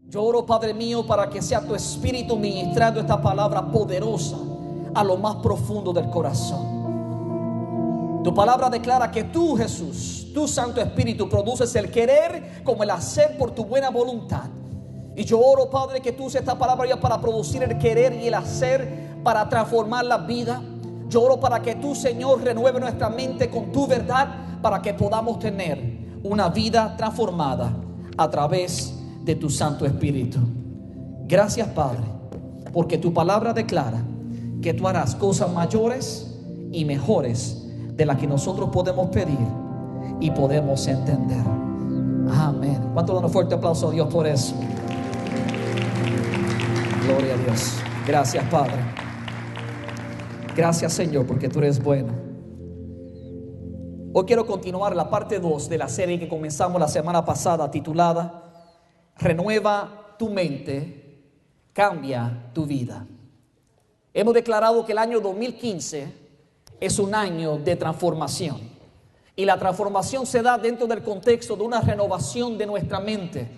Yo oro, Padre mío, para que sea tu Espíritu ministrando esta palabra poderosa a lo más profundo del corazón. Tu palabra declara que tú, Jesús, tu Santo Espíritu, produces el querer como el hacer por tu buena voluntad. Y yo oro, Padre, que tú uses esta palabra ya para producir el querer y el hacer, para transformar la vida. Yo oro para que tú, Señor, renueve nuestra mente con tu verdad, para que podamos tener una vida transformada a través de tu Santo Espíritu. Gracias, Padre, porque tu palabra declara que tú harás cosas mayores y mejores de las que nosotros podemos pedir y podemos entender. Amén. ¿Cuánto dan un fuerte aplauso a Dios por eso? Gloria a Dios. Gracias, Padre. Gracias, Señor, porque tú eres bueno. Hoy quiero continuar la parte 2 de la serie que comenzamos la semana pasada, titulada Renueva tu mente, cambia tu vida. Hemos declarado que el año 2015 es un año de transformación. Y la transformación se da dentro del contexto de una renovación de nuestra mente.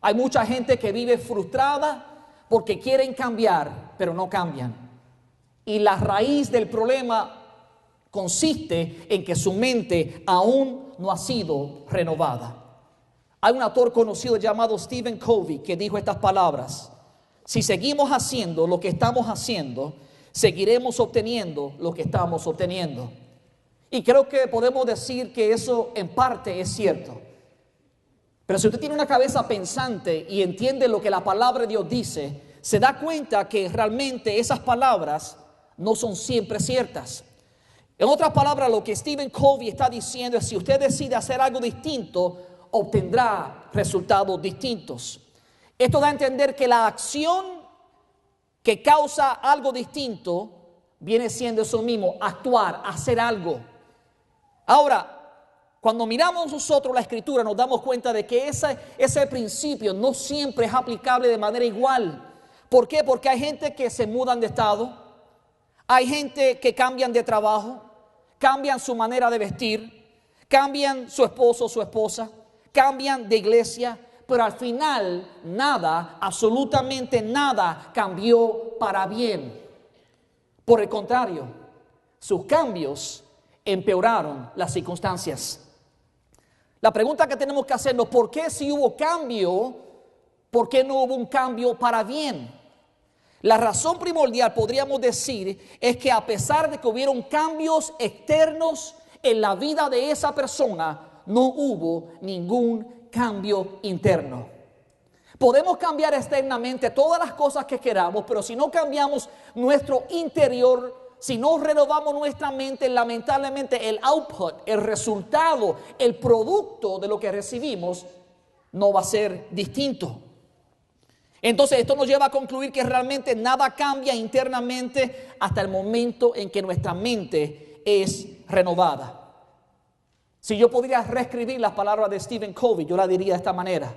Hay mucha gente que vive frustrada porque quieren cambiar, pero no cambian. Y la raíz del problema consiste en que su mente aún no ha sido renovada. Hay un autor conocido llamado Stephen Covey que dijo estas palabras: si seguimos haciendo lo que estamos haciendo, seguiremos obteniendo lo que estamos obteniendo. Y creo que podemos decir que eso en parte es cierto. Pero si usted tiene una cabeza pensante y entiende lo que la palabra de Dios dice, se da cuenta que realmente esas palabras no son siempre ciertas. En otras palabras, lo que Stephen Covey está diciendo es: si usted decide hacer algo distinto, obtendrá resultados distintos. Esto da a entender que la acción que causa algo distinto viene siendo eso mismo, actuar, hacer algo. Ahora, cuando miramos nosotros la Escritura, nos damos cuenta de que ese principio no siempre es aplicable de manera igual. ¿Por qué? Porque hay gente que se mudan de estado, hay gente que cambian de trabajo, cambian su manera de vestir, cambian su esposo o su esposa, cambian de iglesia, pero al final nada, absolutamente nada cambió para bien. Por el contrario, sus cambios empeoraron las circunstancias. La pregunta que tenemos que hacernos: ¿por qué si hubo cambio, por qué no hubo un cambio para bien? La razón primordial, podríamos decir, es que a pesar de que hubieron cambios externos en la vida de esa persona, no hubo ningún cambio interno. Podemos cambiar externamente todas las cosas que queramos, pero si no cambiamos nuestro interior, si no renovamos nuestra mente, lamentablemente el output, el resultado, el producto de lo que recibimos no va a ser distinto. Entonces esto nos lleva a concluir que realmente nada cambia internamente hasta el momento en que nuestra mente es renovada. Si yo podría reescribir las palabras de Stephen Covey, yo la diría de esta manera: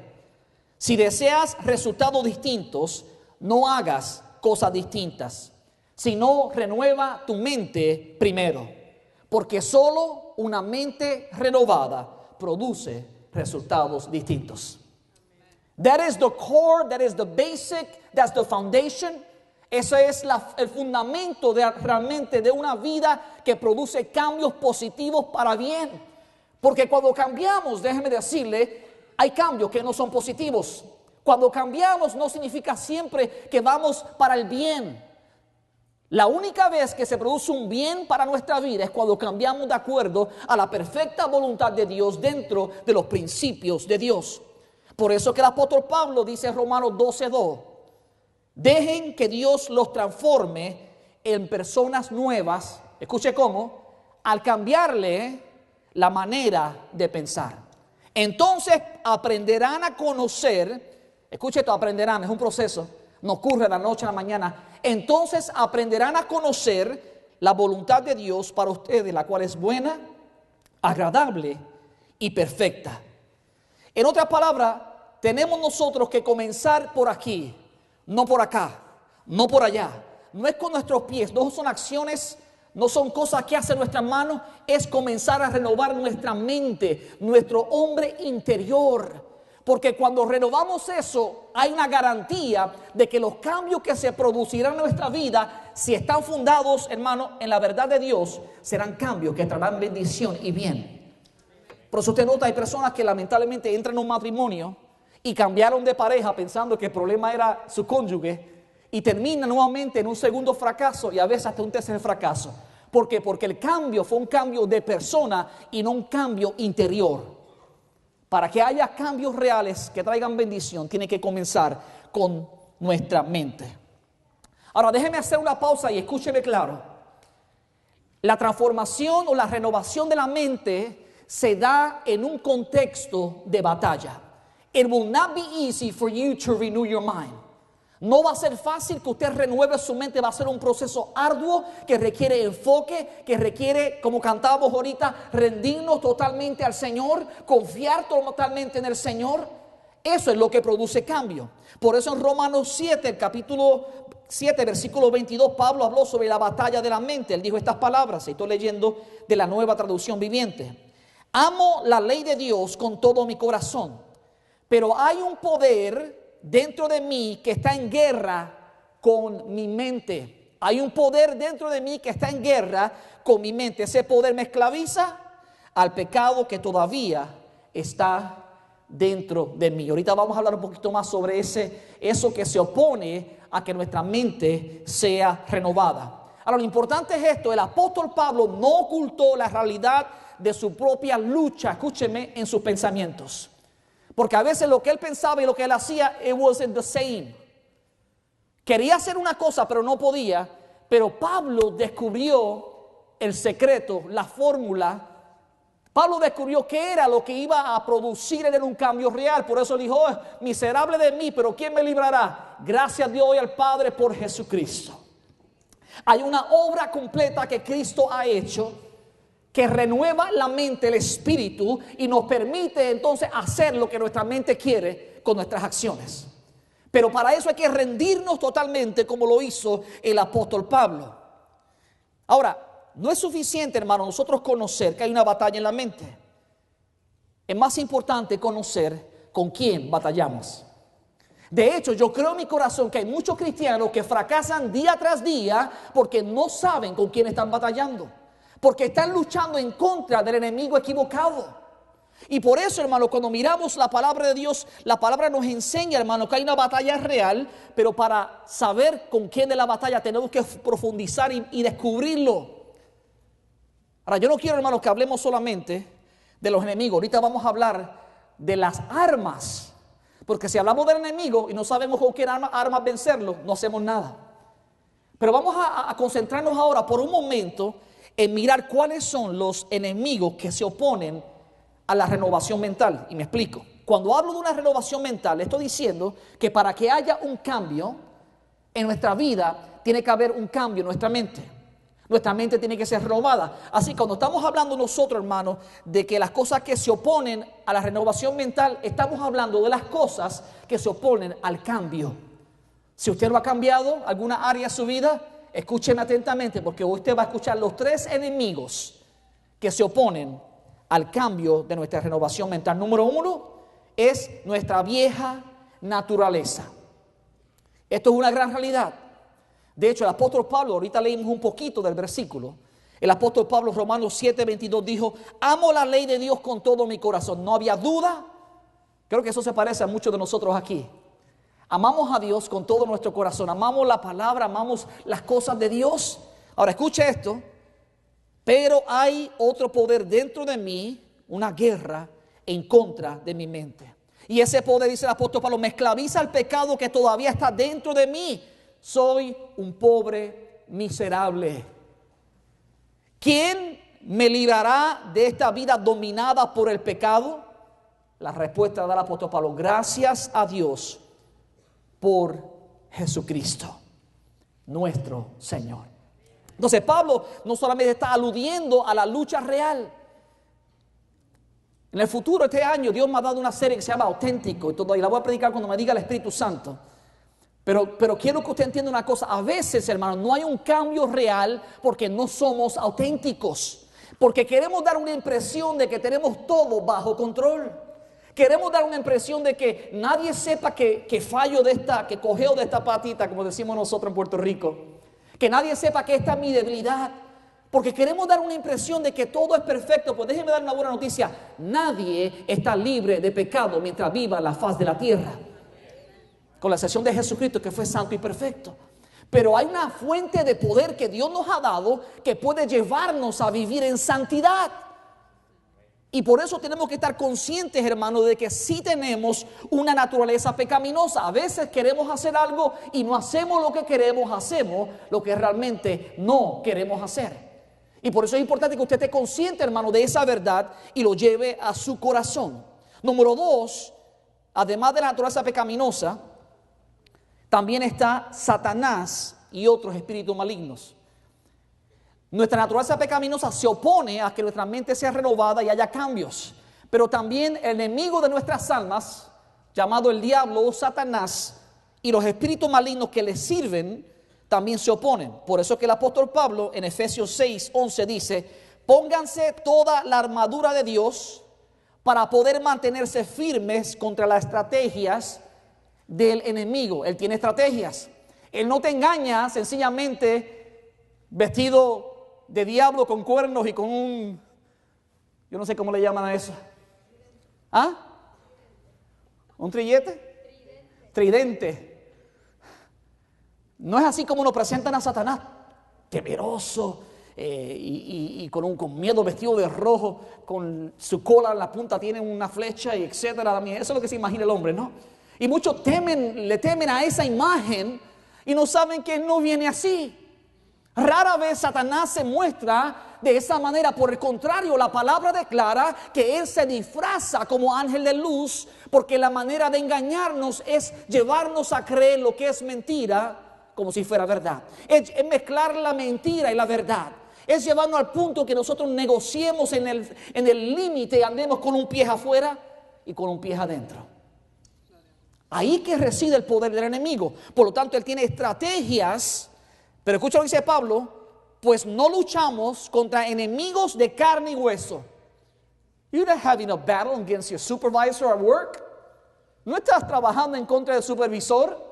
si deseas resultados distintos, no hagas cosas distintas, sino renueva tu mente primero, porque solo una mente renovada produce resultados distintos. That is the core, that is the basic, that's the foundation. Ese es el fundamento realmente de una vida que produce cambios positivos para bien. Porque cuando cambiamos, déjeme decirle, hay cambios que no son positivos. Cuando cambiamos no significa siempre que vamos para el bien. La única vez que se produce un bien para nuestra vida es cuando cambiamos de acuerdo a la perfecta voluntad de Dios dentro de los principios de Dios. Por eso que el apóstol Pablo dice en Romanos 12:2: dejen que Dios los transforme en personas nuevas. Escuche cómo: al cambiarle la manera de pensar. Entonces aprenderán a conocer. Escuche esto: aprenderán, es un proceso, no ocurre de la noche a la mañana. Entonces aprenderán a conocer la voluntad de Dios para ustedes, la cual es buena, agradable y perfecta. En otras palabras, tenemos nosotros que comenzar por aquí, no por acá, no por allá. No es con nuestros pies, no son acciones, no son cosas que hacen nuestras manos, es comenzar a renovar nuestra mente, nuestro hombre interior. Porque cuando renovamos eso, hay una garantía de que los cambios que se producirán en nuestra vida, si están fundados, hermano, en la verdad de Dios, serán cambios que traerán bendición y bien. Por eso usted nota, hay personas que lamentablemente entran en un matrimonio y cambiaron de pareja pensando que el problema era su cónyuge y terminan nuevamente en un segundo fracaso y a veces hasta un tercer fracaso. ¿Por qué? Porque el cambio fue un cambio de persona y no un cambio interior. Para que haya cambios reales que traigan bendición, tiene que comenzar con nuestra mente. Ahora, déjeme hacer una pausa y escúcheme claro. La transformación o la renovación de la mente se da en un contexto de batalla. It will not be easy for you to renew your mind. No va a ser fácil que usted renueve su mente, va a ser un proceso arduo que requiere enfoque, que requiere, como cantábamos ahorita, rendirnos totalmente al Señor, confiar totalmente en el Señor. Eso es lo que produce cambio. Por eso en Romanos 7, el capítulo 7, versículo 22, Pablo habló sobre la batalla de la mente. Él dijo estas palabras, estoy leyendo de la Nueva Traducción Viviente. Amo la ley de Dios con todo mi corazón, pero hay un poder dentro de mí que está en guerra con mi mente. Hay un poder dentro de mí que está en guerra con mi mente. Ese poder me esclaviza al pecado que todavía está dentro de mí. Ahorita vamos a hablar un poquito más sobre eso que se opone a que nuestra mente sea renovada. Ahora, lo importante es esto: el apóstol Pablo no ocultó la realidad de su propia lucha, escúcheme, en sus pensamientos. Porque a veces lo que él pensaba y lo que él hacía, it wasn't the same. Quería hacer una cosa, pero no podía. Pero Pablo descubrió el secreto, la fórmula. Pablo descubrió qué era lo que iba a producir en él un cambio real. Por eso dijo: oh, miserable de mí, pero ¿quién me librará? Gracias a Dios y al Padre por Jesucristo. Hay una obra completa que Cristo ha hecho, que renueva la mente, el espíritu, y nos permite entonces hacer lo que nuestra mente quiere con nuestras acciones. Pero para eso hay que rendirnos totalmente, como lo hizo el apóstol Pablo. Ahora, no es suficiente, hermano, nosotros conocer que hay una batalla en la mente. Es más importante conocer con quién batallamos. De hecho, yo creo en mi corazón que hay muchos cristianos que fracasan día tras día porque no saben con quién están batallando. Porque están luchando en contra del enemigo equivocado. Y por eso, hermano, cuando miramos la palabra de Dios, la palabra nos enseña, hermano, que hay una batalla real. Pero para saber con quién de la batalla tenemos que profundizar y descubrirlo. Ahora, yo no quiero, hermano, que hablemos solamente de los enemigos. Ahorita vamos a hablar de las armas. Porque si hablamos del enemigo y no sabemos con qué armas vencerlo, no hacemos nada. Pero vamos a concentrarnos ahora por un momento en mirar cuáles son los enemigos que se oponen a la renovación mental. Y me explico. Cuando hablo de una renovación mental, estoy diciendo que para que haya un cambio en nuestra vida, tiene que haber un cambio en nuestra mente. Nuestra mente tiene que ser renovada. Así que cuando estamos hablando nosotros, hermanos, de que las cosas que se oponen a la renovación mental, estamos hablando de las cosas que se oponen al cambio. Si usted no ha cambiado alguna área de su vida, escúcheme atentamente, porque usted va a escuchar los tres enemigos que se oponen al cambio de nuestra renovación mental. Número uno es nuestra vieja naturaleza. Esto es una gran realidad. De hecho, el apóstol Pablo, ahorita leímos un poquito del versículo. El apóstol Pablo, Romanos 7, 22, dijo: amo la ley de Dios con todo mi corazón. No había duda. Creo que eso se parece a muchos de nosotros aquí. Amamos a Dios con todo nuestro corazón. Amamos la palabra, amamos las cosas de Dios. Ahora escuche esto. Pero hay otro poder dentro de mí, una guerra en contra de mi mente. Y ese poder, dice el apóstol Pablo, me esclaviza al pecado que todavía está dentro de mí. Soy un pobre miserable. ¿Quién me librará de esta vida dominada por el pecado? La respuesta del apóstol Pablo: gracias a Dios por Jesucristo, nuestro Señor. Entonces Pablo no solamente está aludiendo a la lucha real. En el futuro, este año, Dios me ha dado una serie que se llama Auténtico, y la voy a predicar cuando me diga el Espíritu Santo. Pero quiero que usted entienda una cosa. A veces, hermano, no hay un cambio real porque no somos auténticos. Porque queremos dar una impresión de que tenemos todo bajo control. Queremos dar una impresión de que nadie sepa que fallo de esta, que cojeo de esta patita, como decimos nosotros en Puerto Rico. Que nadie sepa que esta es mi debilidad. Porque queremos dar una impresión de que todo es perfecto. Pues déjenme dar una buena noticia. Nadie está libre de pecado mientras viva en la faz de la tierra. Con la excepción de Jesucristo, que fue santo y perfecto. Pero hay una fuente de poder que Dios nos ha dado que puede llevarnos a vivir en santidad. Y por eso tenemos que estar conscientes, hermanos, de que sí tenemos una naturaleza pecaminosa. A veces queremos hacer algo y no hacemos lo que queremos, hacemos lo que realmente no queremos hacer. Y por eso es importante que usted esté consciente, hermano, de esa verdad y lo lleve a su corazón. Número 2, además de la naturaleza pecaminosa, también está Satanás y otros espíritus malignos. Nuestra naturaleza pecaminosa se opone a que nuestra mente sea renovada y haya cambios. Pero también el enemigo de nuestras almas, llamado el diablo o Satanás, y los espíritus malignos que le sirven, también se oponen. Por eso que el apóstol Pablo en Efesios 6:11 dice: pónganse toda la armadura de Dios para poder mantenerse firmes contra las estrategias del enemigo. Él tiene estrategias. Él no te engaña sencillamente vestido de diablo con cuernos y con un, yo no sé cómo le llaman a eso. ¿Ah? ¿Un trillete? Tridente. No es así como nos presentan a Satanás, temeroso y con miedo, vestido de rojo, con su cola en la punta tiene una flecha y etcétera. Eso es lo que se imagina el hombre, ¿no? Y muchos le temen a esa imagen y no saben que no viene así. Rara vez Satanás se muestra de esa manera. Por el contrario, la palabra declara que él se disfraza como ángel de luz, porque la manera de engañarnos es llevarnos a creer lo que es mentira como si fuera verdad. Es mezclar la mentira y la verdad. Es llevarnos al punto que nosotros negociemos en el límite, andemos con un pie afuera y con un pie adentro. Ahí que reside el poder del enemigo. Por lo tanto, él tiene estrategias. Pero escucha lo que dice Pablo: pues no luchamos contra enemigos de carne y hueso. You're not having a battle against your supervisor at work. No estás trabajando en contra del supervisor.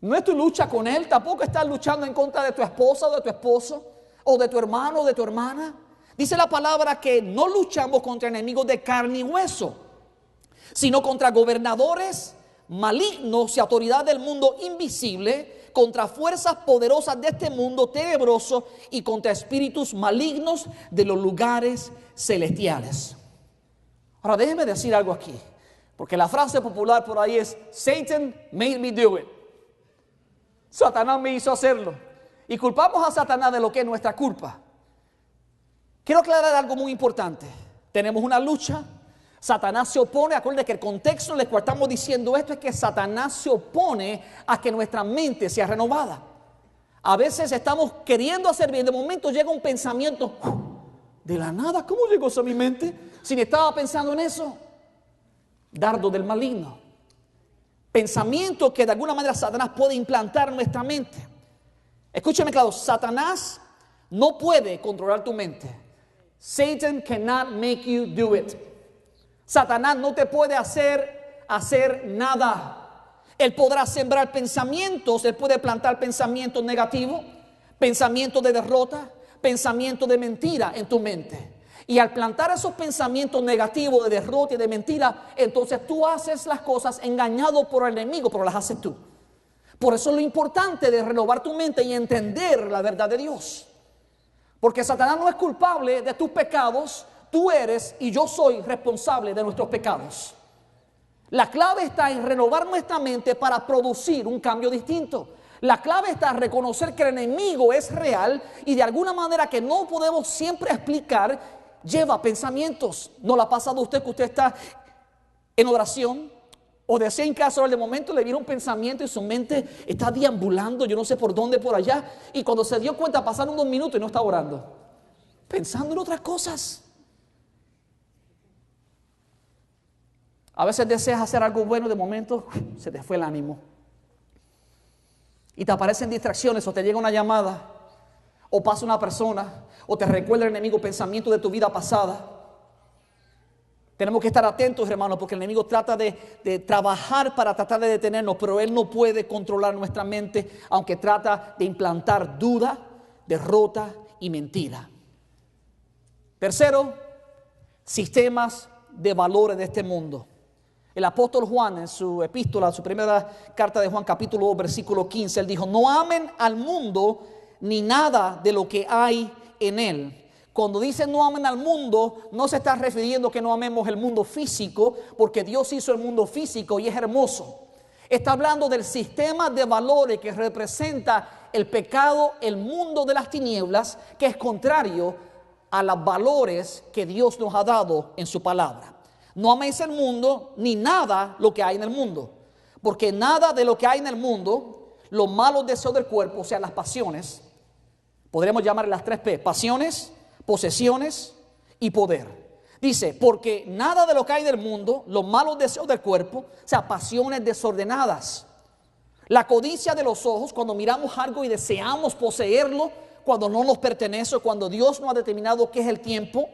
No es tu lucha con él. Tampoco estás luchando en contra de tu esposa o de tu esposo, o de tu hermano o de tu hermana. Dice la palabra que no luchamos contra enemigos de carne y hueso, sino contra gobernadores malignos y autoridad del mundo invisible, contra fuerzas poderosas de este mundo tenebroso y contra espíritus malignos de los lugares celestiales. Ahora déjeme decir algo aquí, porque la frase popular por ahí es: Satan made me do it. Satanás me hizo hacerlo. Y culpamos a Satanás de lo que es nuestra culpa. Quiero aclarar algo muy importante. Tenemos una lucha. Satanás se opone. Acuérdense que el contexto en el cual estamos diciendo esto es que Satanás se opone a que nuestra mente sea renovada. A veces estamos queriendo hacer bien, de momento llega un pensamiento de la nada. ¿Cómo llegó eso a mi mente? Si ni estaba pensando en eso. Dardo del maligno. Pensamiento que de alguna manera Satanás puede implantar en nuestra mente. Escúcheme claro, Satanás no puede controlar tu mente. Satan cannot make you do it. Satanás no te puede hacer nada. Él podrá sembrar pensamientos, él puede plantar pensamientos negativos, pensamientos de derrota, pensamientos de mentira en tu mente. Y al plantar esos pensamientos negativos de derrota y de mentira, entonces tú haces las cosas engañado por el enemigo, pero las haces tú. Por eso es lo importante de renovar tu mente y entender la verdad de Dios. Porque Satanás no es culpable de tus pecados. Tú eres y yo soy responsable de nuestros pecados. La clave está en renovar nuestra mente para producir un cambio distinto. La clave está en reconocer que el enemigo es real y de alguna manera que no podemos siempre explicar, lleva pensamientos. ¿No le ha pasado a usted que usted está en oración o desea en casa, de momento le viene un pensamiento y su mente está deambulando, yo no sé por dónde, por allá, y cuando se dio cuenta pasaron 2 minutos y no está orando, pensando en otras cosas? A veces deseas hacer algo bueno, de momento se te fue el ánimo y te aparecen distracciones, o te llega una llamada, o pasa una persona, o te recuerda el enemigo pensamiento de tu vida pasada. Tenemos que estar atentos, hermanos, porque el enemigo trata de trabajar para tratar de detenernos, pero él no puede controlar nuestra mente, aunque trata de implantar duda, derrota y mentira. Tercero, sistemas de valores de este mundo. El apóstol Juan, en su epístola, su primera carta de Juan, capítulo 2, versículo 15, él dijo: no amen al mundo ni nada de lo que hay en él. Cuando dice no amen al mundo, no se está refiriendo que no amemos el mundo físico, porque Dios hizo el mundo físico y es hermoso. Está hablando del sistema de valores que representa el pecado, el mundo de las tinieblas, que es contrario a los valores que Dios nos ha dado en su palabra. No améis el mundo ni nada lo que hay en el mundo, porque nada de lo que hay en el mundo, los malos deseos del cuerpo, o sea, las pasiones, podríamos llamar las 3P: pasiones, posesiones y poder. Dice, porque nada de lo que hay del mundo, los malos deseos del cuerpo, o sea, pasiones desordenadas, la codicia de los ojos, cuando miramos algo y deseamos poseerlo, cuando no nos pertenece, cuando Dios no ha determinado qué es el tiempo,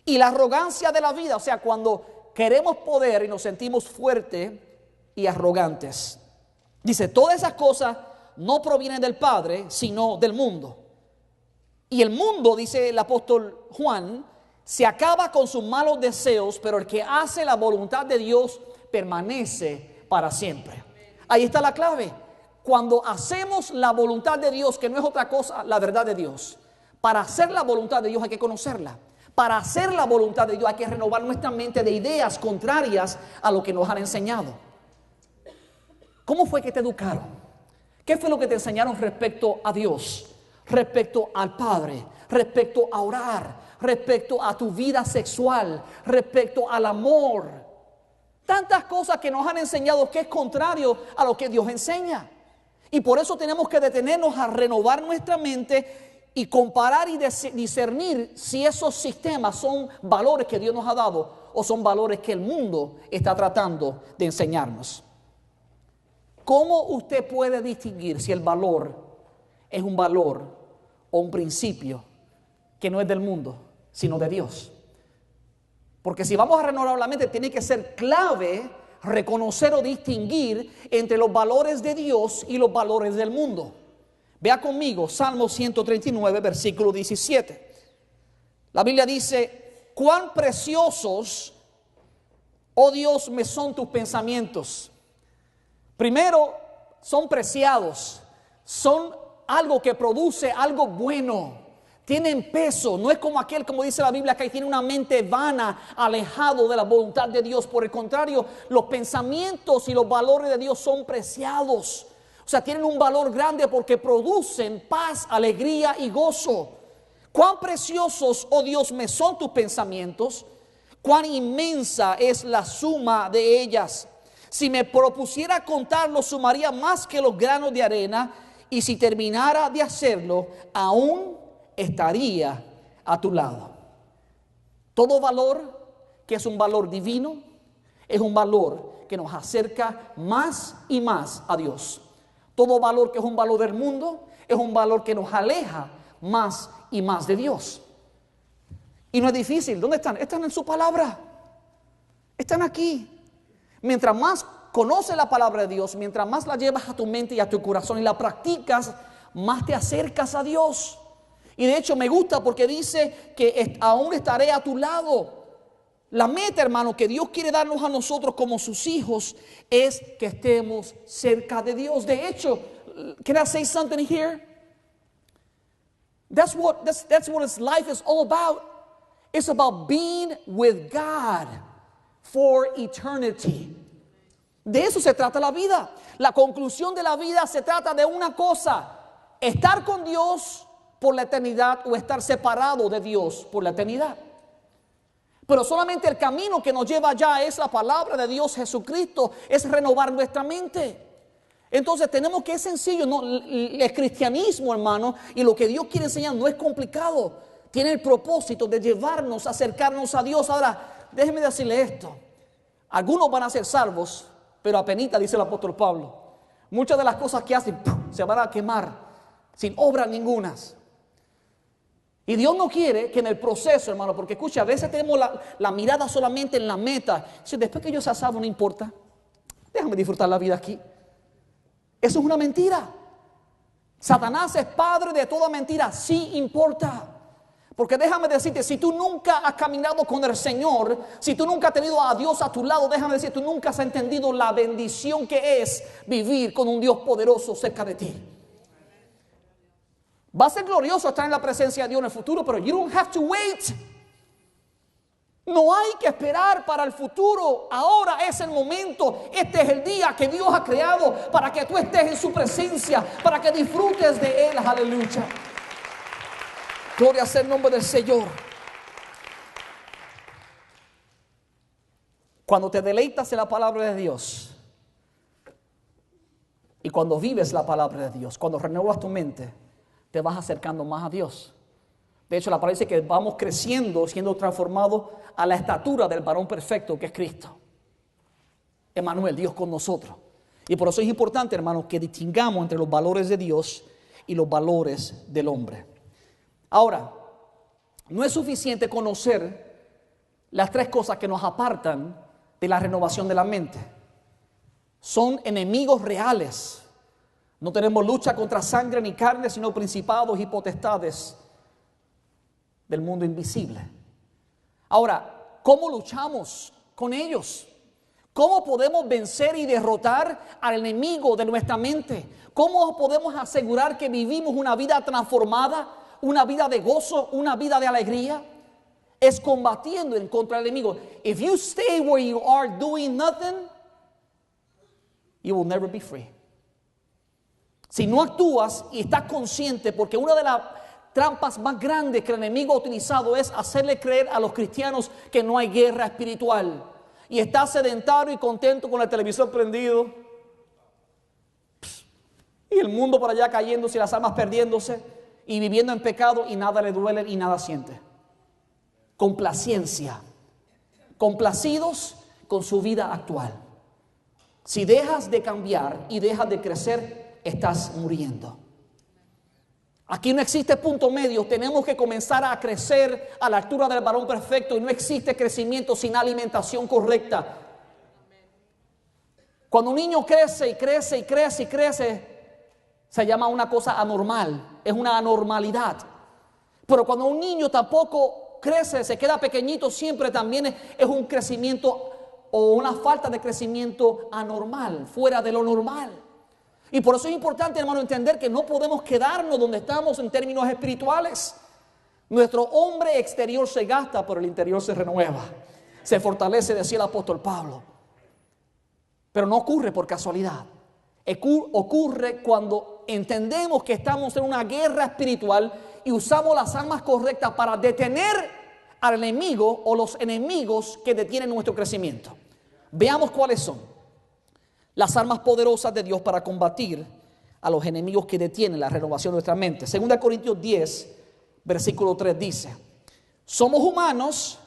y la arrogancia de la vida, o sea, cuando queremos poder y nos sentimos fuertes y arrogantes. Dice, todas esas cosas no provienen del Padre, sino del mundo. Y el mundo, dice el apóstol Juan, se acaba con sus malos deseos, pero el que hace la voluntad de Dios permanece para siempre. Ahí está la clave. Cuando hacemos la voluntad de Dios, que no es otra cosa, la verdad de Dios. Para hacer la voluntad de Dios hay que conocerla. Para hacer la voluntad de Dios hay que renovar nuestra mente de ideas contrarias a lo que nos han enseñado. ¿Cómo fue que te educaron? ¿Qué fue lo que te enseñaron respecto a Dios? Respecto al Padre, respecto a orar, respecto a tu vida sexual, respecto al amor. Tantas cosas que nos han enseñado que es contrario a lo que Dios enseña. Y por eso tenemos que detenernos a renovar nuestra mente y comparar y discernir si esos sistemas son valores que Dios nos ha dado o son valores que el mundo está tratando de enseñarnos. ¿Cómo usted puede distinguir si el valor es un valor o un principio que no es del mundo, sino de Dios? Porque si vamos a renovar la mente, tiene que ser clave reconocer o distinguir entre los valores de Dios y los valores del mundo. Vea conmigo Salmo 139, versículo 17. La Biblia dice: cuán preciosos, oh Dios, me son tus pensamientos. Primero, son preciados, son algo que produce algo bueno, tienen peso. No es como aquel, como dice la Biblia, que tiene una mente vana, alejado de la voluntad de Dios. Por el contrario, los pensamientos y los valores de Dios son preciados. O sea, tienen un valor grande porque producen paz, alegría y gozo. Cuán preciosos, oh Dios, me son tus pensamientos, cuán inmensa es la suma de ellas. Si me propusiera contarlo, sumaría más que los granos de arena, y si terminara de hacerlo, aún estaría a tu lado. Todo valor que es un valor divino es un valor que nos acerca más y más a Dios. Todo valor que es un valor del mundo es un valor que nos aleja más y más de Dios. Y no es difícil. ¿Dónde están? Están en su palabra. Están aquí. Mientras más conoces la palabra de Dios, mientras más la llevas a tu mente y a tu corazón y la practicas, más te acercas a Dios. Y de hecho me gusta porque dice que aún estaré a tu lado. La meta, hermano, que Dios quiere darnos a nosotros como sus hijos es que estemos cerca de Dios. De hecho, can I say something here? That's what his life is all about. It's about being with God for eternity. De eso se trata la vida. La conclusión de la vida se trata de una cosa: estar con Dios por la eternidad o estar separado de Dios por la eternidad. Pero solamente el camino que nos lleva allá es la palabra de Dios, Jesucristo, es renovar nuestra mente. Entonces tenemos que, es sencillo, ¿no? El cristianismo, hermano, y lo que Dios quiere enseñar no es complicado. Tiene el propósito de llevarnos, acercarnos a Dios. Ahora, déjeme decirle esto: algunos van a ser salvos, pero apenita, dice el apóstol Pablo. Muchas de las cosas que hacen se van a quemar sin obras ningunas. Y Dios no quiere que en el proceso, hermano, porque escucha, a veces tenemos la mirada solamente en la meta. Si después que yo sea salvo no importa, déjame disfrutar la vida aquí. Eso es una mentira. Satanás es padre de toda mentira, sí importa. Porque déjame decirte, si tú nunca has caminado con el Señor, si tú nunca has tenido a Dios a tu lado, déjame decirte, tú nunca has entendido la bendición que es vivir con un Dios poderoso cerca de ti. Va a ser glorioso estar en la presencia de Dios en el futuro, pero you don't have to wait. No hay que esperar para el futuro. Ahora es el momento. Este es el día que Dios ha creado para que tú estés en su presencia, para que disfrutes de Él. Aleluya. Gloria sea el nombre del Señor. Cuando te deleitas en la palabra de Dios y cuando vives la palabra de Dios, cuando renuevas tu mente, te vas acercando más a Dios. De hecho, la palabra dice que vamos creciendo, siendo transformados a la estatura del varón perfecto que es Cristo. Emmanuel, Dios con nosotros. Y por eso es importante, hermanos, que distingamos entre los valores de Dios y los valores del hombre. Ahora, no es suficiente conocer las tres cosas que nos apartan de la renovación de la mente. Son enemigos reales. No tenemos lucha contra sangre ni carne, sino principados y potestades del mundo invisible. Ahora, ¿cómo luchamos con ellos? ¿Cómo podemos vencer y derrotar al enemigo de nuestra mente? ¿Cómo podemos asegurar que vivimos una vida transformada, una vida de gozo, una vida de alegría? Es combatiendo en contra del enemigo. If you stay where you are doing nothing, you will never be free. Si no actúas y estás consciente, porque una de las trampas más grandes que el enemigo ha utilizado es hacerle creer a los cristianos que no hay guerra espiritual. Y está sedentario y contento con el televisor prendido. Y el mundo por allá cayéndose y las almas perdiéndose y viviendo en pecado y nada le duele y nada siente. Complacencia. Complacidos con su vida actual. Si dejas de cambiar y dejas de crecer, estás muriendo. Aquí no existe punto medio. Tenemos que comenzar a crecer a la altura del varón perfecto y no existe crecimiento sin alimentación correcta. Cuando un niño crece y crece y crece y crece, se llama una cosa anormal. Es una anormalidad. Pero cuando un niño tampoco crece, se queda pequeñito, siempre también es un crecimiento o una falta de crecimiento anormal, fuera de lo normal. Y por eso es importante, hermano, entender que no podemos quedarnos donde estamos en términos espirituales. Nuestro hombre exterior se gasta, pero el interior se renueva. Se fortalece, decía el apóstol Pablo. Pero no ocurre por casualidad. Ocurre cuando entendemos que estamos en una guerra espiritual y usamos las armas correctas para detener al enemigo o los enemigos que detienen nuestro crecimiento. Veamos cuáles son las armas poderosas de Dios para combatir a los enemigos que detienen la renovación de nuestra mente. 2 Corintios 10, versículo 3 dice: somos humanos,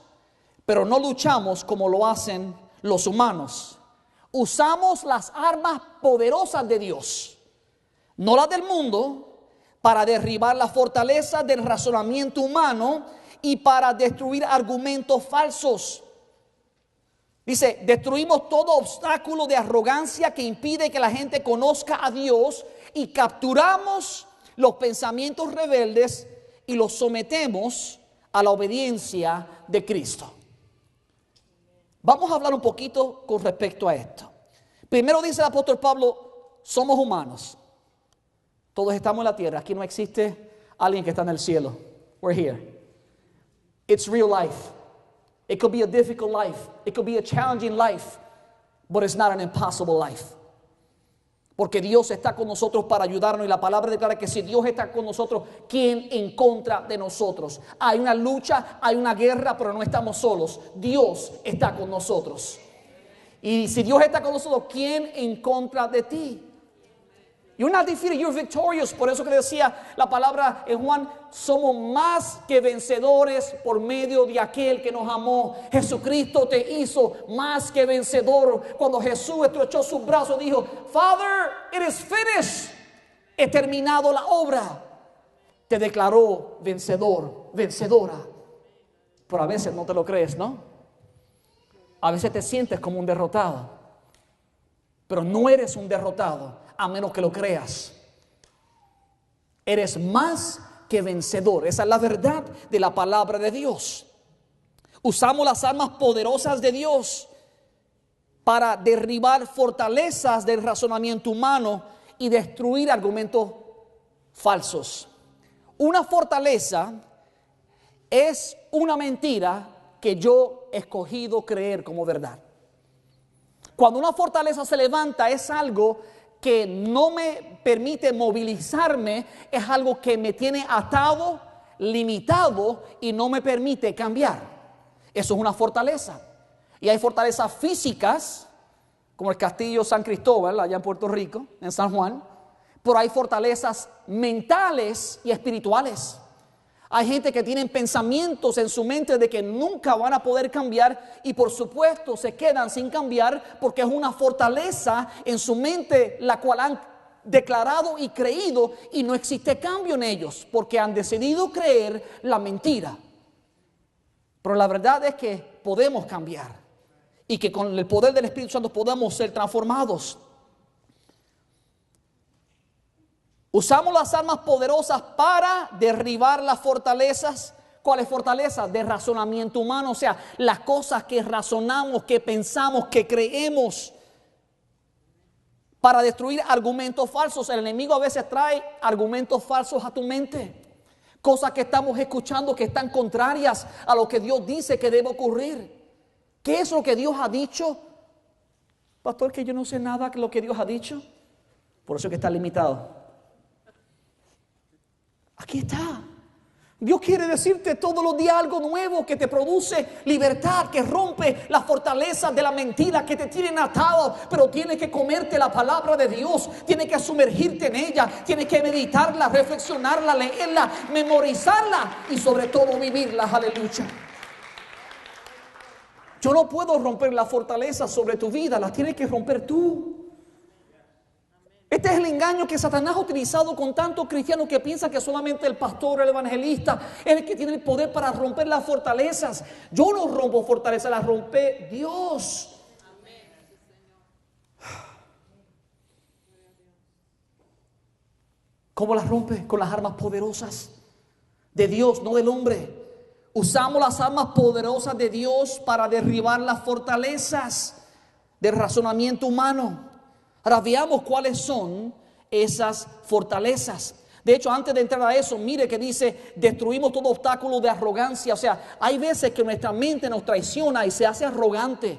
pero no luchamos como lo hacen los humanos. Usamos las armas poderosas de Dios, no las del mundo, para derribar la fortaleza del razonamiento humano y para destruir argumentos falsos. Dice, destruimos todo obstáculo de arrogancia que impide que la gente conozca a Dios y capturamos los pensamientos rebeldes y los sometemos a la obediencia de Cristo. Vamos a hablar un poquito con respecto a esto. Primero dice el apóstol Pablo, somos humanos. Todos estamos en la tierra. Aquí no existe alguien que está en el cielo. We're here. It's real life. It could be a difficult life. It could be a challenging life. But it's not an impossible life. Porque Dios está con nosotros para ayudarnos. Y la palabra declara que si Dios está con nosotros, ¿quién en contra de nosotros? Hay una lucha, hay una guerra, pero no estamos solos. Dios está con nosotros. Y si Dios está con nosotros, ¿quién en contra de ti? You're not defeated, you're victorious. Por eso que decía la palabra en Juan, somos más que vencedores por medio de aquel que nos amó. Jesucristo te hizo más que vencedor. Cuando Jesús estrechó sus brazos, dijo, Father, it is finished. He terminado la obra. te declaró vencedor, vencedora. Pero a veces no te lo crees, ¿no? A veces te sientes como un derrotado. Pero no eres un derrotado a menos que lo creas. Eres más que vencedor. Esa es la verdad de la palabra de Dios. Usamos las armas poderosas de Dios para derribar fortalezas del razonamiento humano y destruir argumentos falsos. Una fortaleza es una mentira que yo he escogido creer como verdad. Cuando una fortaleza se levanta, es algo que no me permite movilizarme, es algo que me tiene atado, limitado y no me permite cambiar. Eso es una fortaleza. Y hay fortalezas físicas, como el Castillo San Cristóbal, allá en Puerto Rico, en San Juan. Pero hay fortalezas mentales y espirituales. Hay gente que tiene pensamientos en su mente de que nunca van a poder cambiar y por supuesto se quedan sin cambiar porque es una fortaleza en su mente la cual han declarado y creído y no existe cambio en ellos porque han decidido creer la mentira. Pero la verdad es que podemos cambiar y que con el poder del Espíritu Santo podemos ser transformados. Usamos las armas poderosas para derribar las fortalezas. ¿Cuáles fortalezas? De razonamiento humano, o sea, las cosas que razonamos, que pensamos, que creemos. Para destruir argumentos falsos. El enemigo a veces trae argumentos falsos a tu mente. Cosas que estamos escuchando que están contrarias a lo que Dios dice que debe ocurrir. ¿Qué es lo que Dios ha dicho? Pastor, que yo no sé nada de lo que Dios ha dicho. Por eso es que está limitado. Aquí está. Dios quiere decirte todos los días algo nuevo que te produce libertad, que rompe las fortalezas de la mentira que te tienen atado, pero tienes que comerte la palabra de Dios, tienes que sumergirte en ella, tienes que meditarla, reflexionarla, leerla, memorizarla y sobre todo vivirla. Aleluya. Yo no puedo romper las fortalezas sobre tu vida, las tienes que romper tú. Este es el engaño que Satanás ha utilizado con tantos cristianos que piensan que solamente el pastor, el evangelista, es el que tiene el poder para romper las fortalezas. Yo no rompo fortalezas, las rompe Dios. ¿Cómo las rompe? Con las armas poderosas de Dios, no del hombre. Usamos las armas poderosas de Dios para derribar las fortalezas del razonamiento humano. Ahora veamos cuáles son esas fortalezas. De hecho, antes de entrar a eso, mire que dice, destruimos todo obstáculo de arrogancia. O sea, hay veces que nuestra mente nos traiciona y se hace arrogante.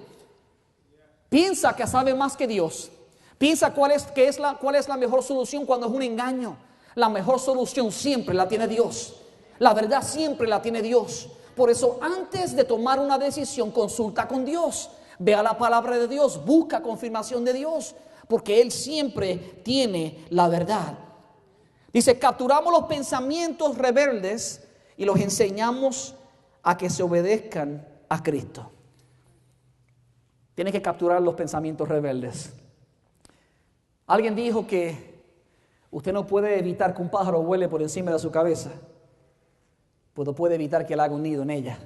Piensa que sabe más que Dios. Piensa cuál es la mejor solución cuando es un engaño. La mejor solución siempre la tiene Dios. La verdad siempre la tiene Dios. Por eso, antes de tomar una decisión, consulta con Dios. Ve a la palabra de Dios, busca confirmación de Dios. Porque Él siempre tiene la verdad. Dice, capturamos los pensamientos rebeldes y los enseñamos a que se obedezcan a Cristo. Tienes que capturar los pensamientos rebeldes. Alguien dijo que usted no puede evitar que un pájaro vuele por encima de su cabeza, pero puede evitar que él haga un nido en ella.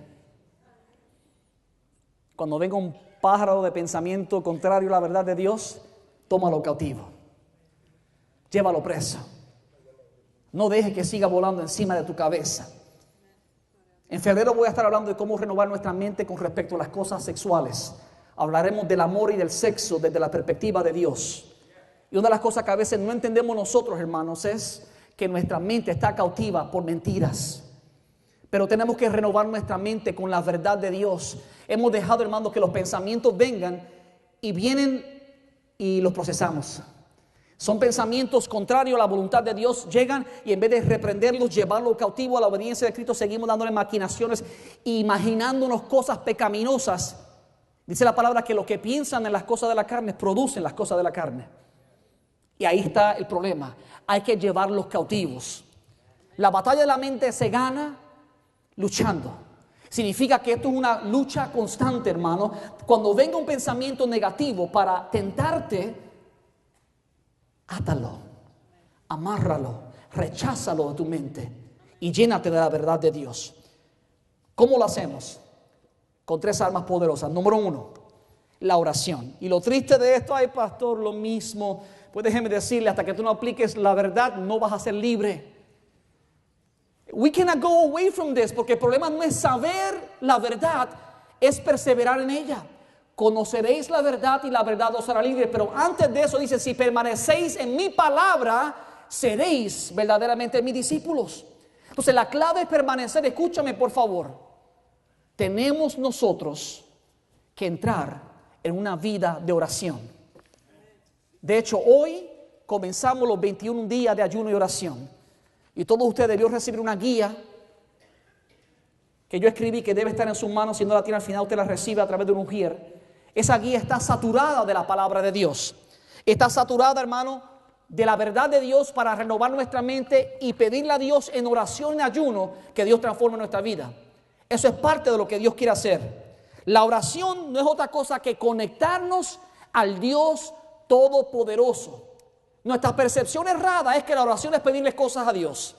Cuando venga un pájaro de pensamiento contrario a la verdad de Dios, tómalo cautivo, llévalo preso. No deje que siga volando encima de tu cabeza. En febrero voy a estar hablando de cómo renovar nuestra mente con respecto a las cosas sexuales. Hablaremos del amor y del sexo desde la perspectiva de Dios. Y una de las cosas que a veces no entendemos nosotros, hermanos, es que nuestra mente está cautiva por mentiras. Pero tenemos que renovar nuestra mente con la verdad de Dios. Hemos dejado, hermanos, que los pensamientos vengan y vienen y los procesamos. Son pensamientos contrarios a la voluntad de Dios. Llegan y en vez de reprenderlos, llevarlos cautivo a la obediencia de Cristo, seguimos dándole maquinaciones, imaginándonos cosas pecaminosas. Dice la palabra que los que piensan en las cosas de la carne producen las cosas de la carne. Y ahí está el problema. Hay que llevarlos cautivos. La batalla de la mente se gana luchando. Significa que esto es una lucha constante, hermano. Cuando venga un pensamiento negativo para tentarte, átalo, amárralo, recházalo de tu mente y llénate de la verdad de Dios. ¿Cómo lo hacemos? Con 3 armas poderosas. Número 1, la oración. Y lo triste de esto, ay pastor, lo mismo. Pues déjeme decirle, hasta que tú no apliques la verdad, no vas a ser libre. We cannot go away from this, porque el problema no es saber la verdad, es perseverar en ella. Conoceréis la verdad y la verdad os hará libre. Pero antes de eso dice, si permanecéis en mi palabra, seréis verdaderamente mis discípulos. Entonces la clave es permanecer. Escúchame por favor. Tenemos nosotros que entrar en una vida de oración. De hecho, hoy comenzamos los 21 días de ayuno y oración. Y todos ustedes debieron recibir una guía que yo escribí, que debe estar en sus manos. Si no la tiene al final, usted la recibe a través de un ujier. Esa guía está saturada de la palabra de Dios. Está saturada, hermano, de la verdad de Dios para renovar nuestra mente y pedirle a Dios en oración y ayuno que Dios transforme nuestra vida. Eso es parte de lo que Dios quiere hacer. La oración no es otra cosa que conectarnos al Dios Todopoderoso. Nuestra percepción errada es que la oración es pedirle cosas a Dios.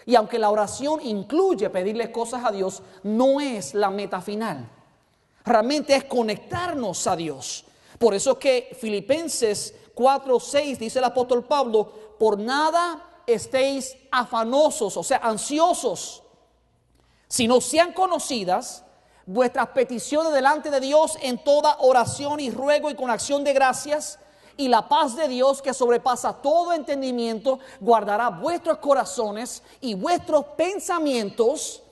Y aunque la oración incluye pedirle cosas a Dios, no es la meta final. Realmente es conectarnos a Dios. Por eso es que Filipenses 4:6 dice el apóstol Pablo, por nada estéis afanosos, o sea, ansiosos, sino sean conocidas vuestras peticiones delante de Dios en toda oración y ruego y con acción de gracias. Y la paz de Dios, que sobrepasa todo entendimiento, guardará vuestros corazones y vuestros pensamientos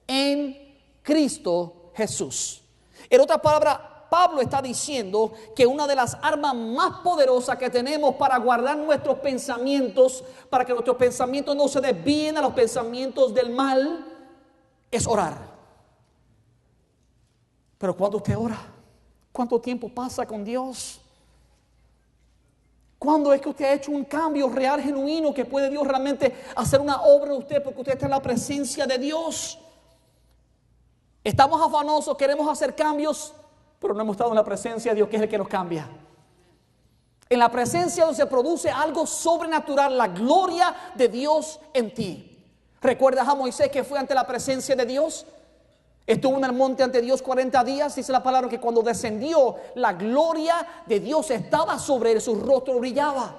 en Cristo Jesús. En otras palabras, Pablo está diciendo que una de las armas más poderosas que tenemos para guardar nuestros pensamientos, para que nuestros pensamientos no se desvíen a los pensamientos del mal, es orar. Pero ¿cuándo usted ora? ¿Cuánto tiempo pasa con Dios? ¿Cuándo es que usted ha hecho un cambio real, genuino, que puede Dios realmente hacer una obra en usted porque usted está en la presencia de Dios? Estamos afanosos, queremos hacer cambios, pero no hemos estado en la presencia de Dios, que es el que nos cambia. En la presencia de Dios se produce algo sobrenatural, la gloria de Dios en ti. ¿Recuerdas a Moisés que fue ante la presencia de Dios? Estuvo en el monte ante Dios 40 días. Dice la palabra que cuando descendió, la gloria de Dios estaba sobre él, su rostro brillaba.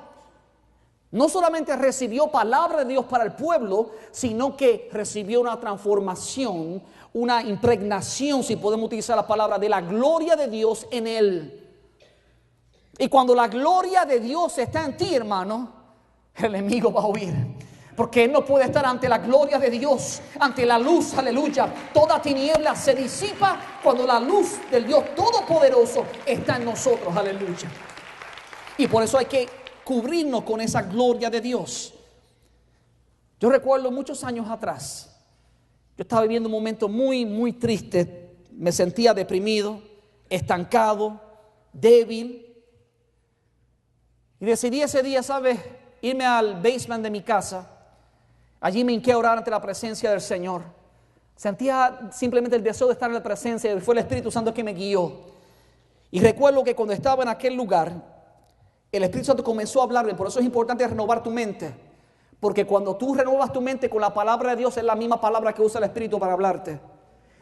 No solamente recibió palabra de Dios para el pueblo, sino que recibió una transformación, una impregnación, si podemos utilizar la palabra, de la gloria de Dios en él. Y cuando la gloria de Dios está en ti, hermano, el enemigo va a huir. Porque él no puede estar ante la gloria de Dios, ante la luz, aleluya. Toda tiniebla se disipa cuando la luz del Dios Todopoderoso está en nosotros, aleluya. Y por eso hay que cubrirnos con esa gloria de Dios. Yo recuerdo muchos años atrás, yo estaba viviendo un momento muy, muy triste. Me sentía deprimido, estancado, débil. Y decidí ese día, ¿sabes?, irme al basement de mi casa. Allí me hinqué a orar ante la presencia del Señor. Sentía simplemente el deseo de estar en la presencia, y fue el Espíritu Santo que me guió. Y recuerdo que cuando estaba en aquel lugar, el Espíritu Santo comenzó a hablarme. Por eso es importante renovar tu mente, porque cuando tú renuevas tu mente con la palabra de Dios, es la misma palabra que usa el Espíritu para hablarte.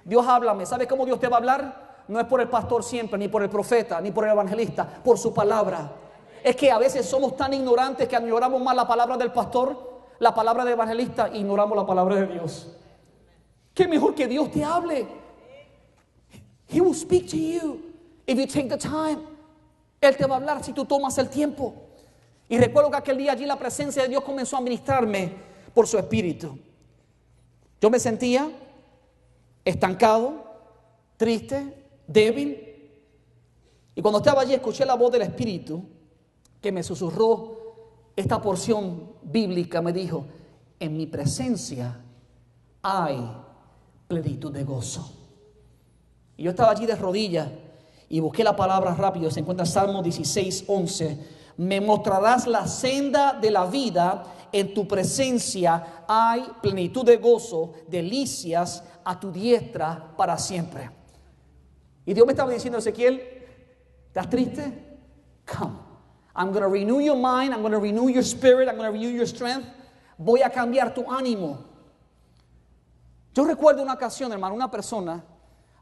Dios, háblame. ¿Sabe cómo Dios te va a hablar? No es por el pastor siempre, ni por el profeta, ni por el evangelista, por su palabra. Es que a veces somos tan ignorantes que ignoramos más la palabra del pastor, la palabra del evangelista, e ignoramos la palabra de Dios. Qué mejor que Dios te hable. He will speak to you if you take the time. Él te va a hablar si tú tomas el tiempo. Y recuerdo que aquel día allí la presencia de Dios comenzó a ministrarme por su espíritu. Yo me sentía estancado, triste, débil. Y cuando estaba allí escuché la voz del Espíritu que me susurró esta porción bíblica. Me dijo: en mi presencia hay plenitud de gozo. Y yo estaba allí de rodillas y busqué la palabra rápido. Se encuentra en Salmo 16:11. Me mostrarás la senda de la vida, en tu presencia hay plenitud de gozo, delicias a tu diestra para siempre. Y Dios me estaba diciendo: Ezequiel, ¿estás triste? Come. I'm going to renew your mind. I'm going to renew your spirit. I'm going to renew your strength. Voy a cambiar tu ánimo. Yo recuerdo una ocasión, hermano, una persona